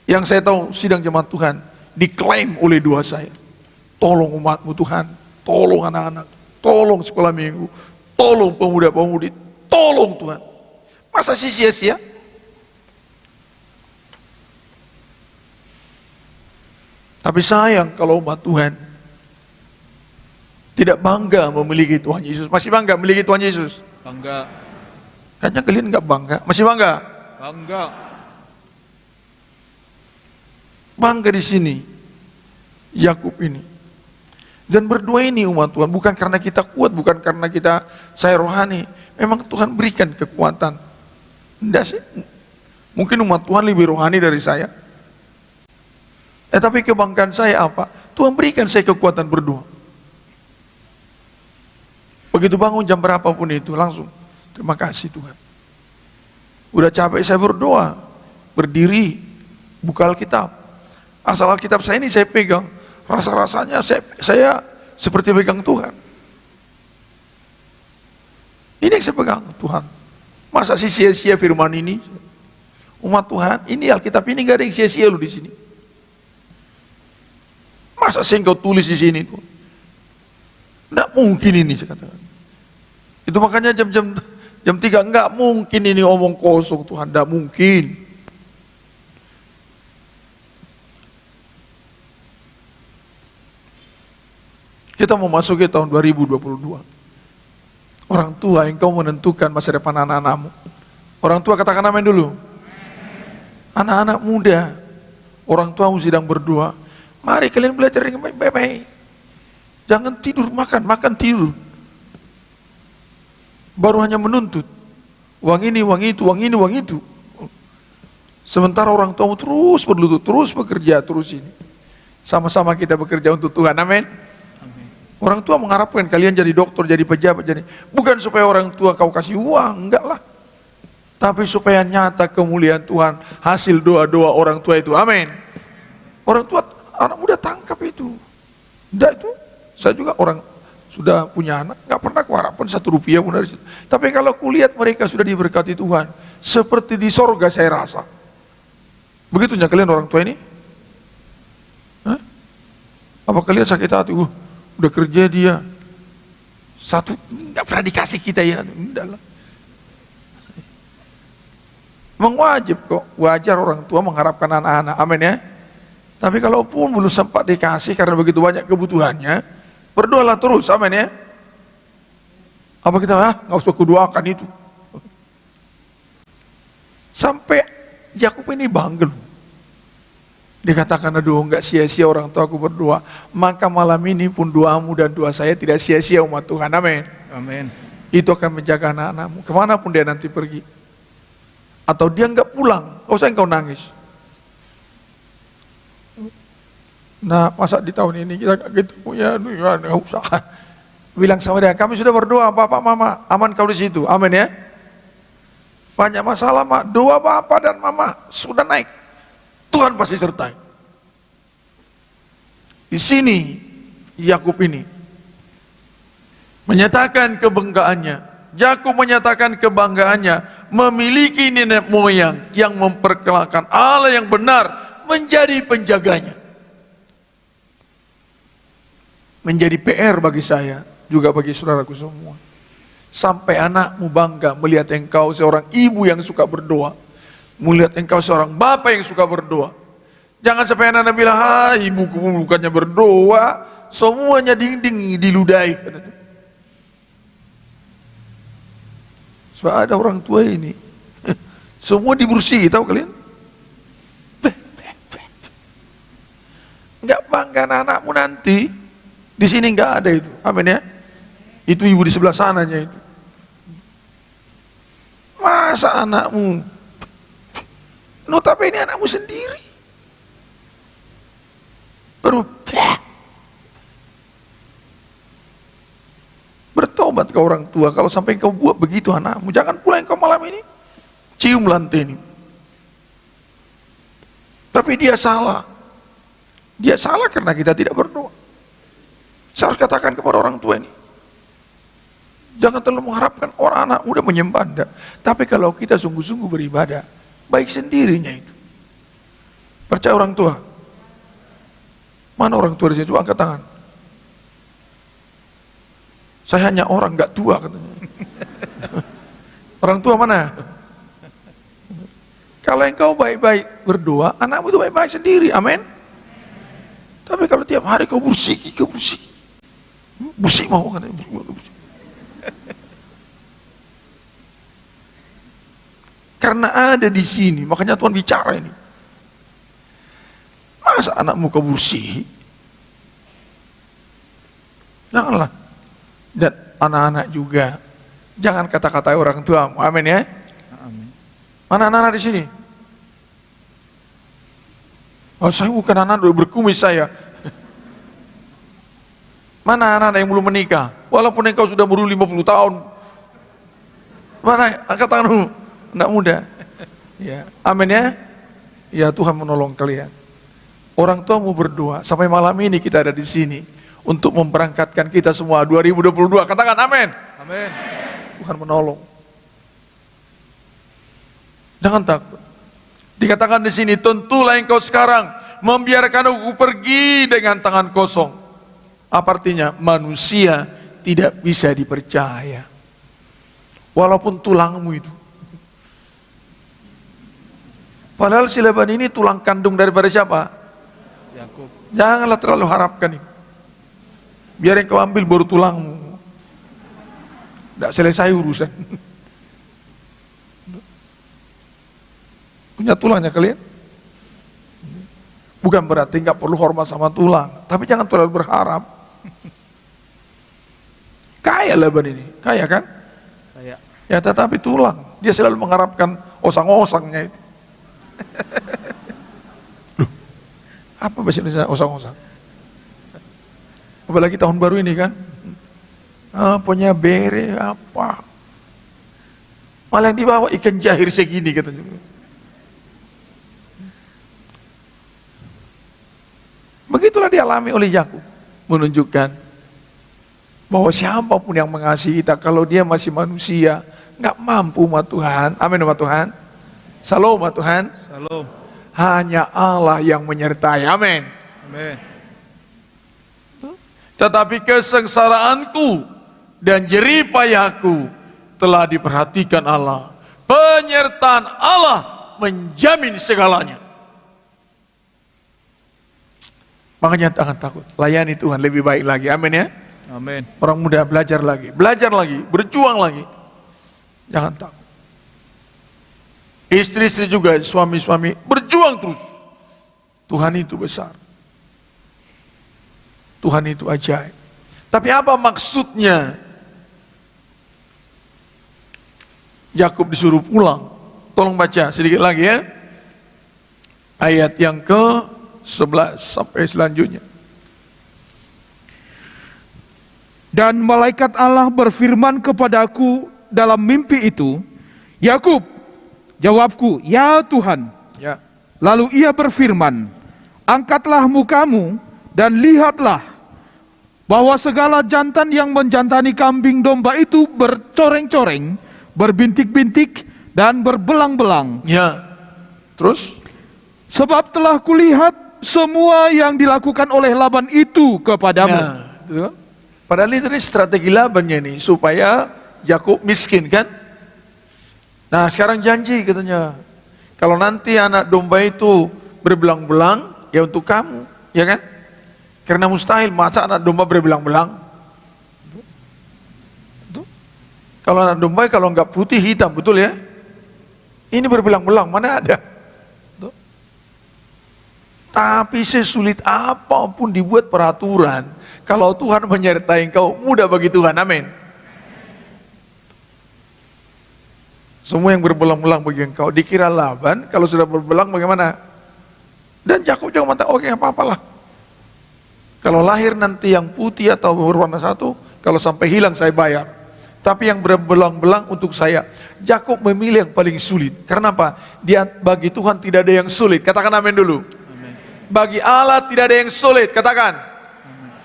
Yang saya tahu sidang jemaat Tuhan diklaim oleh doa saya. Tolong umatmu Tuhan, tolong anak-anak, tolong sekolah minggu, tolong pemuda-pemudi, tolong Tuhan. Masa sih sia-sia? Tapi sayang kalau umat Tuhan tidak bangga memiliki Tuhan Yesus. Masih bangga memiliki Tuhan Yesus? Bangga. Kayaknya kalian nggak bangga. Masih bangga? Bangga. Bangga di sini Yakub ini. Dan berdoa ini umat Tuhan bukan karena kita kuat, bukan karena saya rohani. Memang Tuhan berikan kekuatan. Enggak sih. Mungkin umat Tuhan lebih rohani dari saya. Tapi kebanggaan saya apa? Tuhan berikan saya kekuatan berdoa. Begitu bangun jam berapapun itu langsung terima kasih Tuhan. Udah capek saya berdoa, berdiri, buka Alkitab. Asal Alkitab saya ini saya pegang, rasa-rasanya saya seperti pegang Tuhan. Ini yang saya pegang Tuhan. Masa sih sia-sia firman ini? Umat Tuhan, ini Alkitab ini gak ada yang sia-sia loh di sini. Masa sih engkau tulis di sini tuh? Nggak mungkin ini saya katakan. Itu makanya jam 3 nggak mungkin ini omong kosong Tuhan, nggak mungkin. Kita mau masuk ke tahun 2022. Orang tua engkau menentukan masa depan anak-anakmu. Orang tua katakan amin dulu. Anak-anak muda, orang tuamu sedang berdoa. Mari kalian belajar dengan baik-baik. Jangan tidur makan tidur. Baru hanya menuntut. Uang ini, uang itu, uang ini, uang itu. Sementara orang tuamu terus berlutut, terus bekerja, terus ini. Sama-sama kita bekerja untuk Tuhan, amin. Orang tua mengharapkan kalian jadi dokter, jadi pejabat, jadi bukan supaya orang tua kau kasih uang, enggak lah. Tapi supaya nyata kemuliaan Tuhan, hasil doa-doa orang tua itu, amin. Orang tua, anak muda tangkap itu. Enggak itu, saya juga orang sudah punya anak, nggak pernah kuharapkan 1 rupiah pun dari situ. Tapi kalau kulihat mereka sudah diberkati Tuhan, seperti di sorga saya rasa. Begitunya kalian orang tua ini? Hah? Apa kalian sakit hati? Udah kerja dia, 1 nggak pernah dikasih kita ya? Enggak lah. Memang wajib kok, wajar orang tua mengharapkan anak-anak, amin ya. Tapi kalaupun belum sempat dikasih karena begitu banyak kebutuhannya, berdoalah terus, amin ya. Apa kita nggak usah kudoakan itu. Sampai Yakub ini bangga. Dikatakan aduh nggak sia-sia orang tua aku berdoa. Maka malam ini pun doamu dan doa saya tidak sia-sia umat Tuhan, amin. Amin. Itu akan menjaga anak-anakmu kemanapun dia nanti pergi. Atau dia nggak pulang, kau usah engkau nangis. Nah, masa di tahun ini kita gitu punya, ya nggak usah. Bilang sama dia, kami sudah berdoa, Bapak, Mama, aman kau di situ, amin ya. Banyak masalah, Mak, doa Bapak dan Mama sudah naik, Tuhan pasti sertai. Di sini Yakub ini menyatakan kebanggaannya. Yakub menyatakan kebanggaannya memiliki nenek moyang yang memperkenalkan Allah yang benar menjadi penjaganya. Menjadi PR bagi saya, juga bagi saudaraku semua. Sampai anakmu bangga melihat engkau seorang ibu yang suka berdoa, melihat engkau seorang bapak yang suka berdoa. Jangan sampai anak-anak bilang, ibuku bukannya berdoa, semuanya dinding diludahi. Sebab ada orang tua ini Semua dibersihi, tahu kalian? Enggak bangga anakmu nanti. Di sini enggak ada itu. Amin ya. Itu ibu di sebelah sananya itu. Masa anakmu? Notabene anakmu sendiri. Baru bertobat ke orang tua. Kalau sampai kau buat begitu anakmu, jangan pulang kau malam ini cium lantai ini. Tapi dia salah. Dia salah karena kita tidak berdoa. Saya harus katakan kepada orang tua ini, jangan terlalu mengharapkan orang anak muda menyembah Anda. Tapi kalau kita sungguh-sungguh beribadah, baik sendirinya itu. Percaya orang tua? Mana orang tua di situ? Angkat tangan. Saya hanya orang nggak tua katanya. Orang tua mana? Kalau engkau baik-baik berdoa, anakmu itu baik-baik sendiri. Amin. Tapi kalau tiap hari kau bersih, bersih mau katanya, bersih. Karena ada di sini, makanya Tuhan bicara ini. Masa anakmu kau bersih? Janganlah. Dan anak-anak juga, jangan kata-kata orang tuamu. Amin ya. Amin. Mana anak-anak di sini? Oh, saya bukan anak berkumis saya. Mana anak-anak yang belum menikah? Walaupun engkau sudah berumur 50 tahun. Mana? Angkat tanganmu. Anak muda. Ya. Amin ya. Ya, Tuhan menolong kalian. Orang tua mau berdoa. Sampai malam ini kita ada di sini untuk memberangkatkan kita semua 2022. Katakan amin. Amin. Tuhan menolong. Jangan takut. Dikatakan di sini, tentulah engkau sekarang membiarkan aku pergi dengan tangan kosong. Apa artinya? Manusia tidak bisa dipercaya. Walaupun tulangmu itu. Padahal si Laban ini tulang kandung daripada siapa? Yakub. Janganlah terlalu harapkan ini. Biar engkau ambil baru tulangmu. Tidak selesai urusan. Punya tulangnya kalian? Bukan berarti nggak perlu hormat sama tulang, tapi jangan terlalu berharap. Kaya Laban ini, kaya kan? Kaya. Ya tetapi tulang, dia selalu mengharapkan osang-osangnya itu. Loh, apa bahasa Indonesia osang-osang? Apalagi tahun baru ini kan? Punya bere apa? Malah yang dibawa ikan jahir segini katanya. Begitulah dialami oleh Yakub, menunjukkan bahwa siapapun yang mengasihi kita, kalau dia masih manusia, nggak mampu sama Tuhan. Amin sama Tuhan. Salam sama Tuhan. Salam. Hanya Allah yang menyertai. Amin. Amin. Tetapi kesengsaraanku dan jerih payahku telah diperhatikan Allah. Penyertaan Allah menjamin segalanya. Makanya jangan takut, layani Tuhan lebih baik lagi. Amin ya. Amin. Orang muda belajar lagi, berjuang lagi. Jangan takut. Istri-istri juga, suami-suami berjuang terus. Tuhan itu besar. Tuhan itu ajaib. Tapi apa maksudnya Yakub disuruh pulang? Tolong baca sedikit lagi ya. Ayat yang ke-11 sampai selanjutnya. Dan malaikat Allah berfirman kepadaku dalam mimpi itu, Yakub. Jawabku, ya Tuhan. Ya. Lalu ia berfirman, angkatlah mukamu dan lihatlah bahwa segala jantan yang menjantani kambing domba itu bercoreng-coreng, berbintik-bintik dan berbelang-belang. Ya. Terus? Sebab telah kulihat semua yang dilakukan oleh Laban itu kepadamu. Ya, gitu kan? Padahal ini strategi Labannya nih supaya Yakub miskin kan? Nah sekarang janji katanya, kalau nanti anak domba itu berbelang-belang, ya untuk kamu, ya kan? Karena mustahil masa anak domba berbelang-belang. Kalau anak domba kalau nggak putih hitam, betul ya? Ini berbelang-belang, mana ada? Tuh. Tapi sesulit apapun dibuat peraturan, kalau Tuhan menyertai engkau, mudah bagi Tuhan, amin. Semua yang berbelang-belang bagi engkau, dikira Laban, kalau sudah berbelang bagaimana? Dan Yakub juga mengatakan, oke, apa-apalah. Kalau lahir nanti yang putih atau berwarna satu, kalau sampai hilang saya bayar. Tapi yang berbelang-belang untuk saya. Yakub memilih yang paling sulit. Karena apa? Dia bagi Tuhan tidak ada yang sulit. Katakan amin dulu. Amin. Bagi Allah tidak ada yang sulit. Katakan. Amin.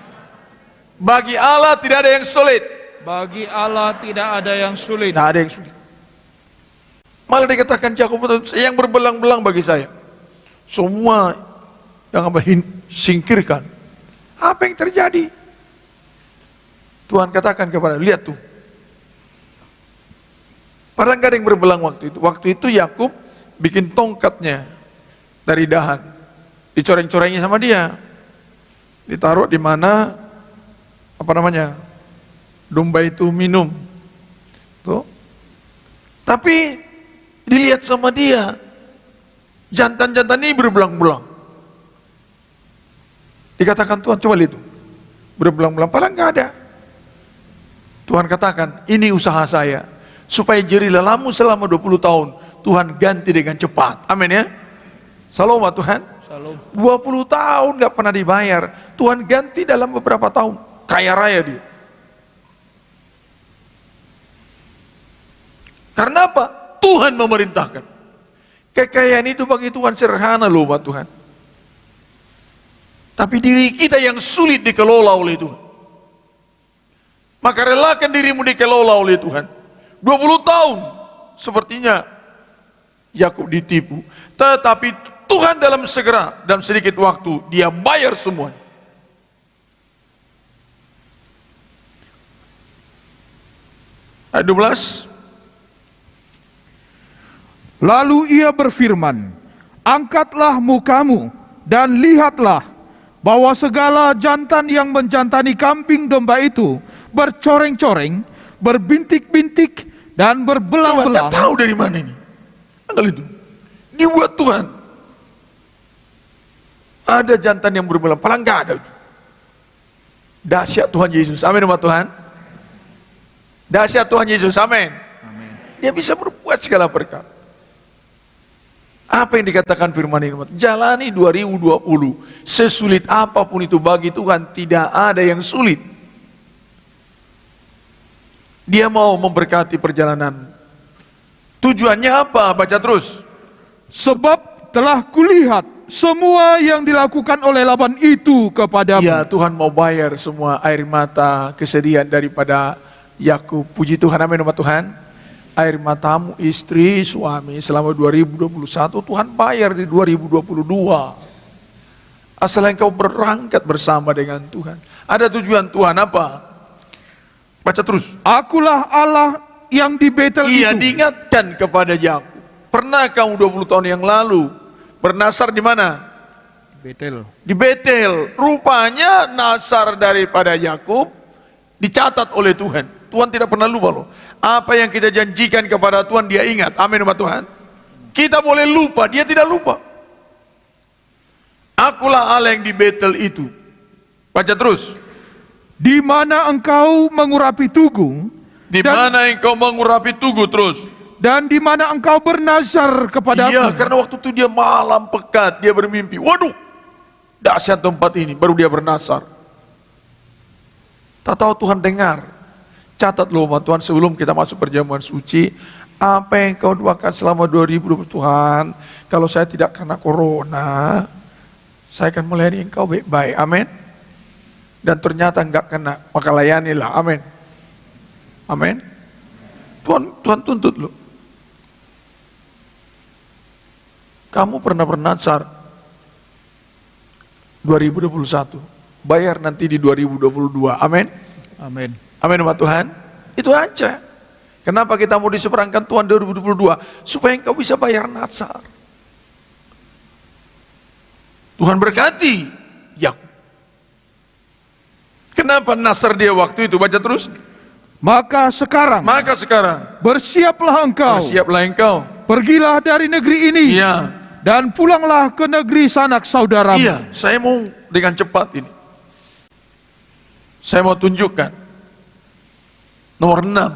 Bagi Allah tidak ada yang sulit. Bagi Allah tidak ada yang sulit. Tidak ada yang sulit. Malah dikatakan Yakub yang berbelang-belang bagi saya. Semua yang singkirkan. Apa yang terjadi? Tuhan katakan kepada, lihat tuh. Padahal nggak ada yang berbelang waktu itu. Waktu itu Yakub bikin tongkatnya dari dahan, dicoreng-corengnya sama dia, ditaruh di mana domba itu minum. Tuh. Tapi dilihat sama dia, jantan-jantan ini berbelang-belang. Dikatakan Tuhan, coba lihat itu, berbelang-belang. Padahal nggak ada. Tuhan katakan, ini usaha saya. Supaya jerih lelahmu selama 20 tahun Tuhan ganti dengan cepat. Amin ya. Salam Tuhan. Salam. 20 tahun gak pernah dibayar, Tuhan ganti dalam beberapa tahun. Kaya raya dia. Karena apa? Tuhan memerintahkan. Kekayaan itu bagi Tuhan sederhana loh Tuhan. Tapi diri kita yang sulit dikelola oleh Tuhan. Maka relakan dirimu dikelola oleh Tuhan. 20 tahun sepertinya Yakub ditipu, tetapi Tuhan dalam sedikit waktu dia bayar semua. Ayat 12. Lalu ia berfirman, angkatlah mukamu dan lihatlah bahwa segala jantan yang menjantani kambing domba itu bercoreng-coreng, berbintik-bintik, dan berbelang-belang. Tuhan tahu dari mana ini. Tanggal itu dibuat Tuhan. Ada jantan yang berbelang, paling nggak ada. Dahsyat Tuhan Yesus, amin Tuhan. Dahsyat Tuhan Yesus, amin. Dia bisa berbuat segala perkara. Apa yang dikatakan firman ini? Jalani 2020, sesulit apapun itu bagi Tuhan tidak ada yang sulit. Dia mau memberkati perjalanan. Tujuannya apa? Baca terus. Sebab telah kulihat semua yang dilakukan oleh Laban itu kepadamu. Ya, Tuhan mau bayar semua air mata, kesedihan daripada Yakub. Puji Tuhan, amin Tuhan. Air matamu, istri, suami selama 2021 Tuhan bayar di 2022. Asal engkau berangkat bersama dengan Tuhan. Ada tujuan Tuhan apa? Baca terus. Akulah Allah yang di Betel itu. Ia diingatkan kepada Yakub. Pernah kamu 20 tahun yang lalu bernasar di mana? Betel. Di Betel. Rupanya nasar daripada Yakub dicatat oleh Tuhan. Tuhan tidak pernah lupa loh. Apa yang kita janjikan kepada Tuhan dia ingat. Amin Tuhan. Kita boleh lupa, dia tidak lupa. Akulah Allah yang di Betel itu. Baca terus. Di mana engkau mengurapi tugu, di mana engkau mengurapi tugu terus, dan di mana engkau bernazar kepadaku. Iya, karena waktu itu dia malam pekat, dia bermimpi. Waduh, dahsyat tempat ini, baru dia bernazar. Tak tahu Tuhan dengar. Catat loh Tuhan sebelum kita masuk perjamuan suci, apa yang kau doakan selama 2020 Tuhan, kalau saya tidak kena corona, saya akan melayani engkau baik-baik. Amin. Dan ternyata enggak kena, maka layanilah. Amin. Amin. Tuhan tuntut lo. Kamu pernah bernazar 2021, bayar nanti di 2022. Amin. Amin. Amin Tuhan. Itu aja. Kenapa kita mau diseberangkan Tuhan 2022? Supaya engkau bisa bayar nazar. Tuhan berkati Yakub. Kenapa nasar dia waktu itu? Baca terus. Maka sekarang bersiaplah engkau pergilah dari negeri ini Iya. dan pulanglah ke negeri sanak saudaramu. Iya, saya mau dengan cepat ini. Saya mau tunjukkan. Nomor 6.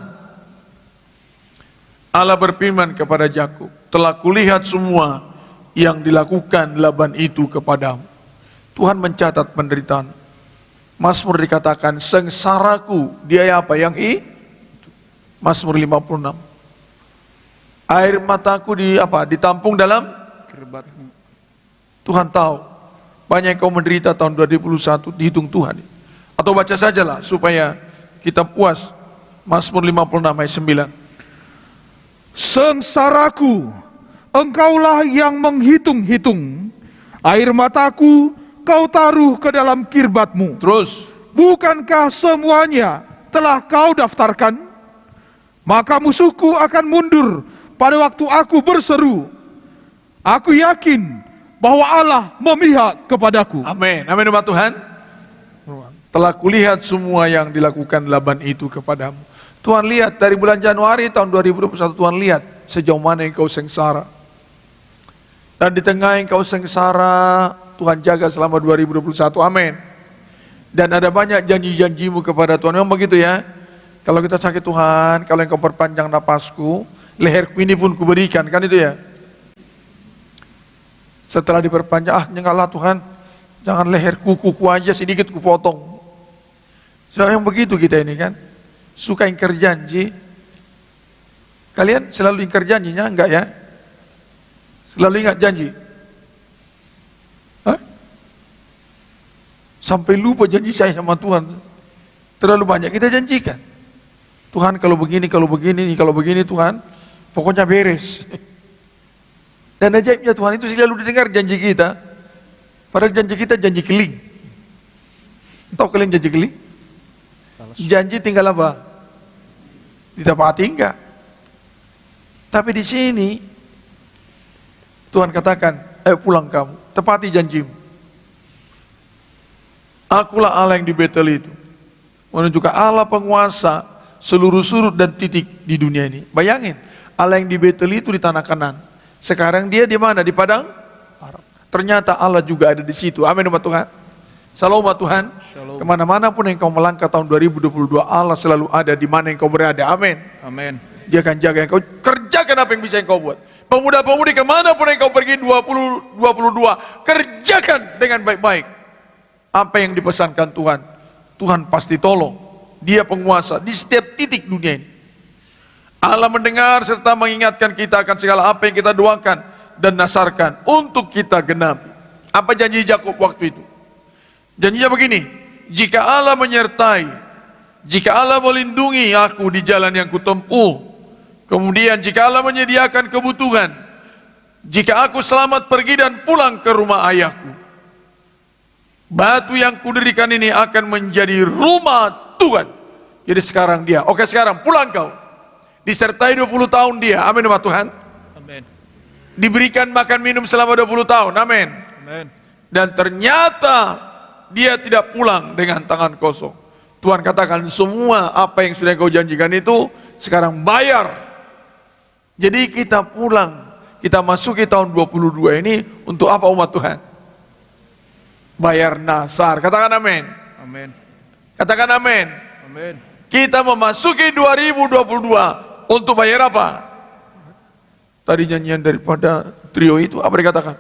Allah berfirman kepada Yakub, telah kulihat semua yang dilakukan Laban itu kepadamu. Tuhan mencatat penderitaan. Mazmur dikatakan sengsaraku, dia apa yang Mazmur 56. Air mataku ditampung dalam Kirbatmu. Tuhan tahu. Banyak yang kau menderita tahun 2021 dihitung Tuhan. Atau baca sajalah supaya kita puas. Mazmur 56 ayat 9. Sengsaraku, engkaulah yang menghitung-hitung. Air mataku kau taruh ke dalam kirbatmu. Terus, Bukankah semuanya telah kau daftarkan? Maka musuhku akan mundur pada waktu aku berseru. Aku yakin bahwa Allah memihak kepadaku. amin. Amin umat Tuhan. Telah kulihat semua yang dilakukan Laban itu kepadamu. Tuhan lihat dari bulan Januari tahun 2021, Tuhan lihat sejauh mana engkau sengsara. Dan di tengah engkau sengsara, Tuhan jaga selama 2021. Amin. Dan ada banyak janji-janjimu kepada Tuhan. Memang begitu ya. Kalau kita sakit Tuhan, kalau engkau perpanjang napasku, leherku ini pun kuberikan. Kan itu ya. Setelah diperpanjang, enggaklah Tuhan, jangan leher kuku aja sedikit kupotong. So, yang begitu kita ini kan. Suka ingkar janji. Kalian selalu ingkar janjinya? Enggak ya? Selalu ingat janji? Hah? Sampai lupa janji saya sama Tuhan. Terlalu banyak kita janjikan. Tuhan kalau begini Tuhan, pokoknya beres. Dan ajaibnya Tuhan itu selalu didengar janji kita. Padahal janji kita janji keling. Tahu kalian janji keling? Janji tinggal apa? Didapati enggak? Tapi di sini Tuhan katakan, ayo pulang kamu, tepati janjimu. Akulah Allah yang di Betel itu, menunjukkan Allah penguasa seluruh sudut dan titik di dunia ini. Bayangin, Allah yang di Betel itu di tanah Kanan. Sekarang dia di mana? Di Padang Arab. Ternyata Allah juga ada di situ. Amin umat Tuhan. Salam umat Tuhan. Shalom. Kemana-mana pun yang kau melangkah tahun 2022, Allah selalu ada di mana yang kau berada. Amin. Amin. Dia akan jaga yang kau, kerjakan apa yang bisa yang kau buat. Pemuda-pemudi kemanapun yang kau pergi 2022, kerjakan dengan baik-baik apa yang dipesankan Tuhan. Tuhan pasti tolong. Dia penguasa di setiap titik dunia ini. Allah mendengar serta mengingatkan kita akan segala apa yang kita doakan dan nasarkan untuk kita genapi. Apa janji Yakub waktu itu? Janjinya begini, jika Allah menyertai, jika Allah melindungi aku di jalan yang kutempuh, kemudian jika Allah menyediakan kebutuhan, jika aku selamat pergi dan pulang ke rumah ayahku, batu yang kudirikan ini akan menjadi rumah Tuhan. Jadi sekarang dia, oke sekarang pulang kau. Disertai 20 tahun dia, amin umat Tuhan. Amin. Diberikan makan minum selama 20 tahun, amin. Amin. Dan ternyata dia tidak pulang dengan tangan kosong. Tuhan katakan semua apa yang sudah kau janjikan itu sekarang bayar. Jadi kita pulang, kita masuki tahun 22 ini untuk apa umat Tuhan? Bayar nasar. Katakan amin. Amin. Katakan amin. Amin. Kita memasuki 2022 untuk bayar apa? Tadi nyanyian daripada trio itu apa dikatakan?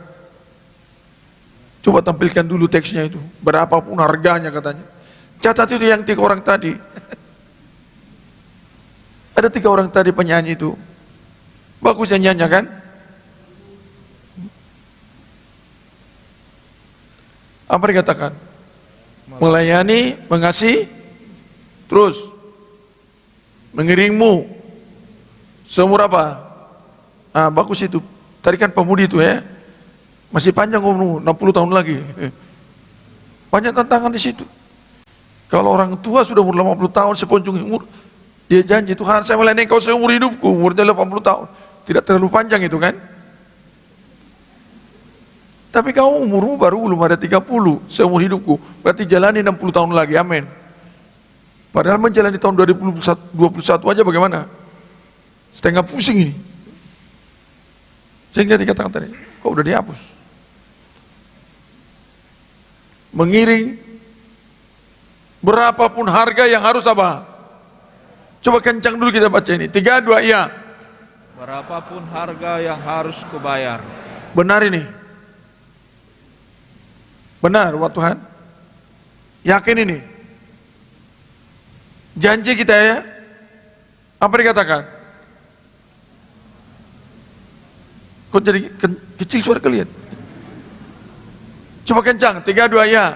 Coba tampilkan dulu teksnya itu. Berapapun harganya katanya. Catat itu yang 3 orang tadi. Ada 3 orang tadi penyanyi itu. Bagus nyanyiannya kan? Apa dikatakan? Melayani, mengasihi, terus mengiringmu. Seumur apa? Ah, bagus itu. Tadi kan pemudi itu ya. Masih panjang umur 60 tahun lagi. Banyak tantangan di situ. Kalau orang tua sudah umur 50 tahun sepunjung umur, dia janji Tuhan saya melayani kau seumur hidupku, umurnya 80 tahun. Tidak terlalu panjang itu kan? Tapi kau umurmu baru belum ada 30 seumur hidupku, berarti jalani 60 tahun lagi, amin. Padahal menjalani tahun 2021 aja bagaimana? Setengah pusing ini. Sehingga dikatakan tadi, kok udah dihapus? Mengiring berapapun harga yang harus apa? Coba kencang dulu kita baca ini. 3, 2, iya. Berapapun harga yang harus kubayar. Benar ini? Benar, wah Tuhan? Yakin ini? Janji kita ya? Apa dikatakan? Kok jadi kecil suara kalian? Coba kencang, 3, 2, ya.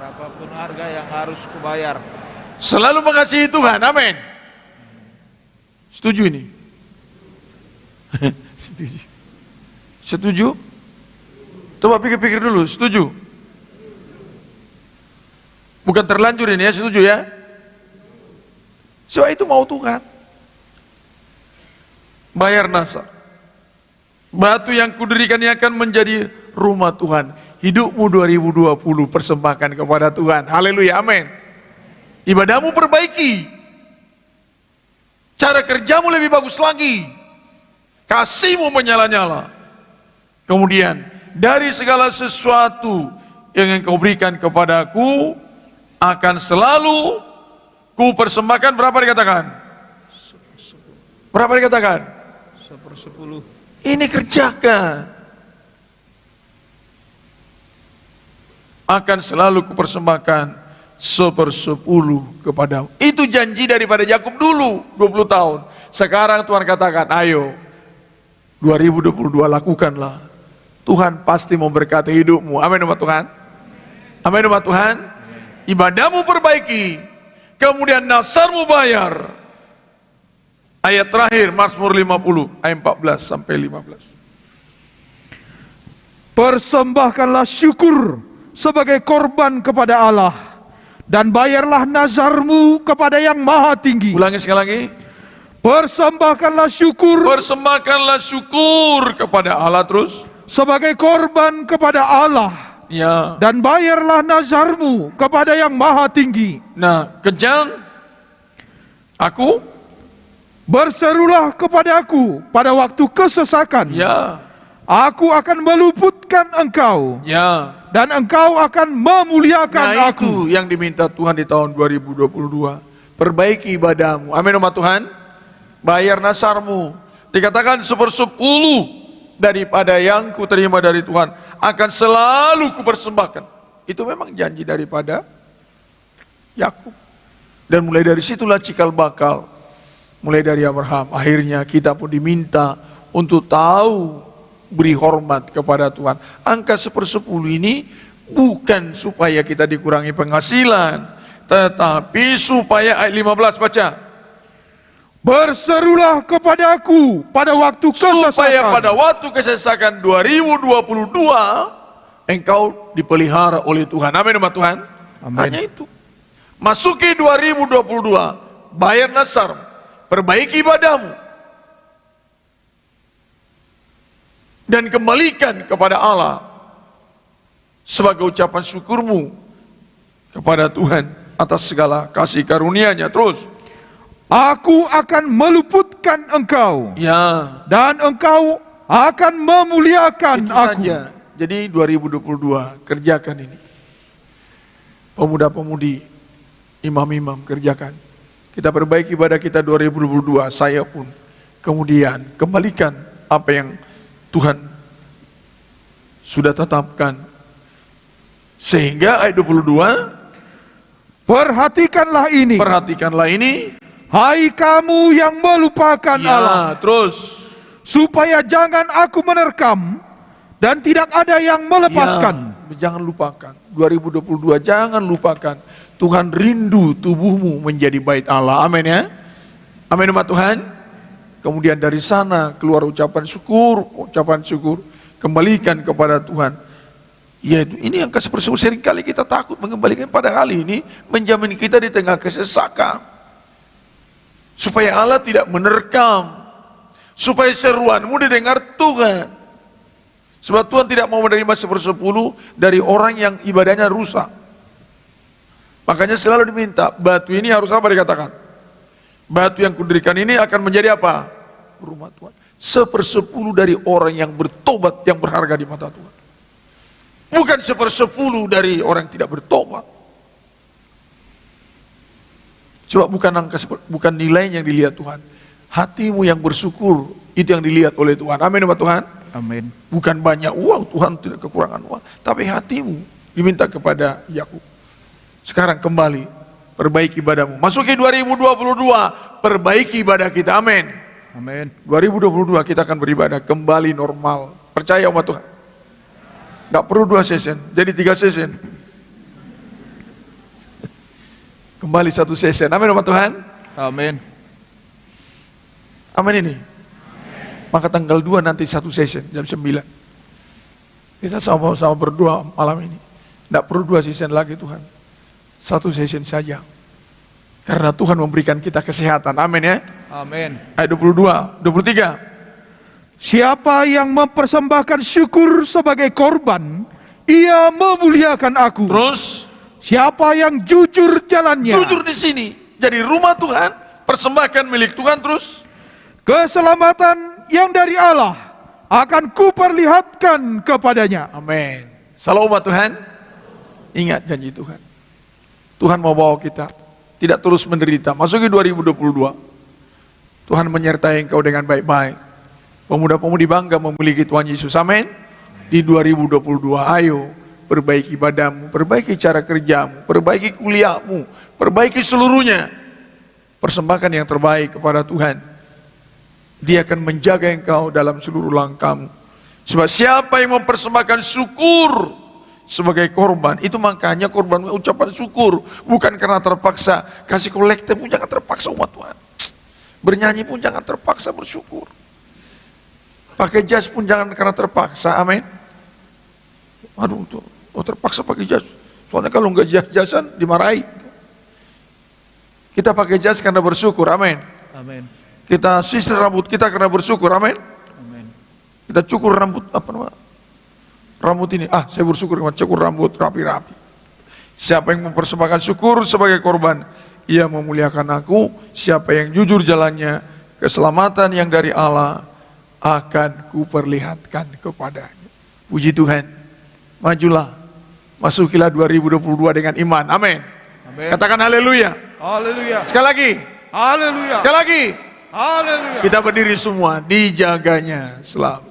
Berapapun harga yang harus kubayar. Selalu mengasihi Tuhan, amin. Setuju ini? Setuju. Setuju? Coba pikir-pikir dulu, setuju? Bukan terlanjur ini ya, setuju ya? Sebab itu mau Tuhan. Bayar nasar. Batu yang kudirikan ini akan menjadi rumah Tuhan. Hidupmu 2020 persembahkan kepada Tuhan. Haleluya, amin. Ibadahmu perbaiki. Cara kerjamu lebih bagus lagi. Kasihmu menyala-nyala. Kemudian, dari segala sesuatu yang engkau berikan kepadaku, akan selalu ku persembahkan. Berapa dikatakan? Berapa dikatakan? 1/10. Ini kerjakan. Akan selalu kupersembahkan 1/10 kepadamu. Itu janji daripada Yakub dulu 20 tahun. Sekarang Tuhan katakan, ayo 2022 lakukanlah. Tuhan pasti memberkati hidupmu. Amin umat Tuhan. Amin umat Tuhan. Ibadahmu perbaiki, kemudian nasarmu bayar. Ayat terakhir Mazmur 50 ayat 14 sampai 15. Persembahkanlah syukur sebagai korban kepada Allah, dan bayarlah nazarmu kepada Yang Maha Tinggi. Ulangi sekali lagi. Persembahkanlah syukur. Persembahkanlah syukur kepada Allah terus. Sebagai korban kepada Allah. Ya. Dan bayarlah nazarmu kepada Yang Maha Tinggi. Nah, kejang. Aku. Berserulah kepadaku pada waktu kesesakan. Ya. Aku akan meluputkan engkau. Ya. Dan engkau akan memuliakan Nah, aku. itu yang diminta Tuhan di tahun 2022. Perbaiki ibadahmu. Amin umat Tuhan. Bayar nasarmu. Dikatakan 1/10 daripada yang ku terima dari Tuhan akan selalu ku persembahkan. Itu memang janji daripada Yakub. Dan mulai dari situlah cikal bakal. Mulai dari Abraham. Akhirnya kita pun diminta untuk tahu beri hormat kepada Tuhan. Angka 1/10 ini bukan supaya kita dikurangi penghasilan, tetapi supaya ayat 15 baca. Berserulah kepadaku pada waktu kesesakan. Supaya pada waktu kesesakan 2022 engkau dipelihara oleh Tuhan. Amin umat Tuhan. Amin. Hanya itu. Masuki 2022, bayar nasar, perbaiki ibadahmu, dan kembalikan kepada Allah sebagai ucapan syukurmu kepada Tuhan atas segala kasih karunia-Nya. Terus, aku akan meluputkan engkau. ya, Dan engkau akan memuliakan itu aku. saja. Jadi 2022 kerjakan ini. Pemuda-pemudi, imam-imam kerjakan. Kita perbaiki ibadah kita 2022, saya pun. Kemudian kembalikan apa yang Tuhan sudah tetapkan. Sehingga ayat 22, Perhatikanlah ini. perhatikanlah ini. Hai kamu yang melupakan Allah. Ya, terus. Supaya jangan aku menerkam dan tidak ada yang melepaskan. Ya, jangan lupakan. 2022 jangan lupakan. Tuhan rindu tubuhmu menjadi bait Allah. Amin ya. Amin umat Tuhan. Kemudian dari sana keluar ucapan syukur. Kembalikan kepada Tuhan. Yaitu ini yang ke-10. Seringkali kita takut mengembalikan, pada kali ini menjamin kita di tengah kesesakan. Supaya Allah tidak menerkam. Supaya seruanmu didengar Tuhan. Sebab Tuhan tidak mau menerima 1/10 dari orang yang ibadahnya rusak. Makanya selalu diminta, batu ini harus apa dikatakan? Batu yang kudirikan ini akan menjadi apa? Rumah Tuhan. 1/10 dari orang yang bertobat yang berharga di mata Tuhan. Bukan 1/10 dari orang yang tidak bertobat. Coba bukan nilainya yang dilihat Tuhan. Hatimu yang bersyukur itu yang dilihat oleh Tuhan. Amin ya Tuhan. Amin. Bukan banyak uang, Tuhan tidak kekurangan uang, tapi hatimu diminta kepada Yakub. Sekarang kembali, perbaiki ibadahmu. Masuki 2022, perbaiki ibadah kita. Amin. Amin. 2022 kita akan beribadah kembali normal. Percaya umat Tuhan. Nggak perlu 2 session, jadi 3 session. Kembali 1 session. Amin umat Tuhan. Amin. Amin ini. Maka tanggal 2 nanti 1 session jam 9. Kita sama-sama berdoa malam ini. Tidak perlu 2 session lagi Tuhan. 1 session saja. Karena Tuhan memberikan kita kesehatan. Amin ya. Amin. Ayat 22, 23. Siapa yang mempersembahkan syukur sebagai korban, ia memuliakan aku. Terus Siapa yang jujur jalannya, jujur di sini. Jadi rumah Tuhan, persembahkan milik Tuhan terus. keselamatan yang dari Allah akan kuperlihatkan kepadanya. Amin. Salam umat Tuhan. Ingat janji Tuhan. Tuhan mau bawa kita tidak terus menderita. Masuki 2022. Tuhan menyertai engkau dengan baik-baik. Pemuda-pemudi bangga memiliki Tuhan Yesus. Amin. Di 2022, ayo perbaiki ibadahmu, perbaiki cara kerjamu, perbaiki kuliahmu, perbaiki seluruhnya. Persembahkan yang terbaik kepada Tuhan. Dia akan menjaga engkau dalam seluruh langkahmu. Sebab siapa yang mempersembahkan syukur sebagai korban, itu makanya korban ucapan syukur, bukan karena terpaksa. Kasih kolektif pun jangan terpaksa umat Tuhan. Bernyanyi pun jangan terpaksa bersyukur. Pakai jas pun jangan karena terpaksa. Amin. Aduh, tuh, terpaksa pakai jas. Soalnya kalau nggak jas-jasan dimarahi. Kita pakai jas karena bersyukur. Amin. Amin. Kita sisir rambut kita karena bersyukur. Amin. Amin. Kita cukur rambut rambut ini. Saya bersyukur dengan cukur rambut rapi-rapi. Siapa yang mempersembahkan syukur sebagai korban, ia memuliakan aku. Siapa yang jujur jalannya, keselamatan yang dari Allah akan kuperlihatkan kepadanya. Puji Tuhan. Majulah. Masukilah 2022 dengan iman. Amin. Amin. Katakan haleluya. Haleluya. Sekali lagi. Haleluya. Sekali lagi. Haleluya. Kita berdiri semua, dijaganya selalu.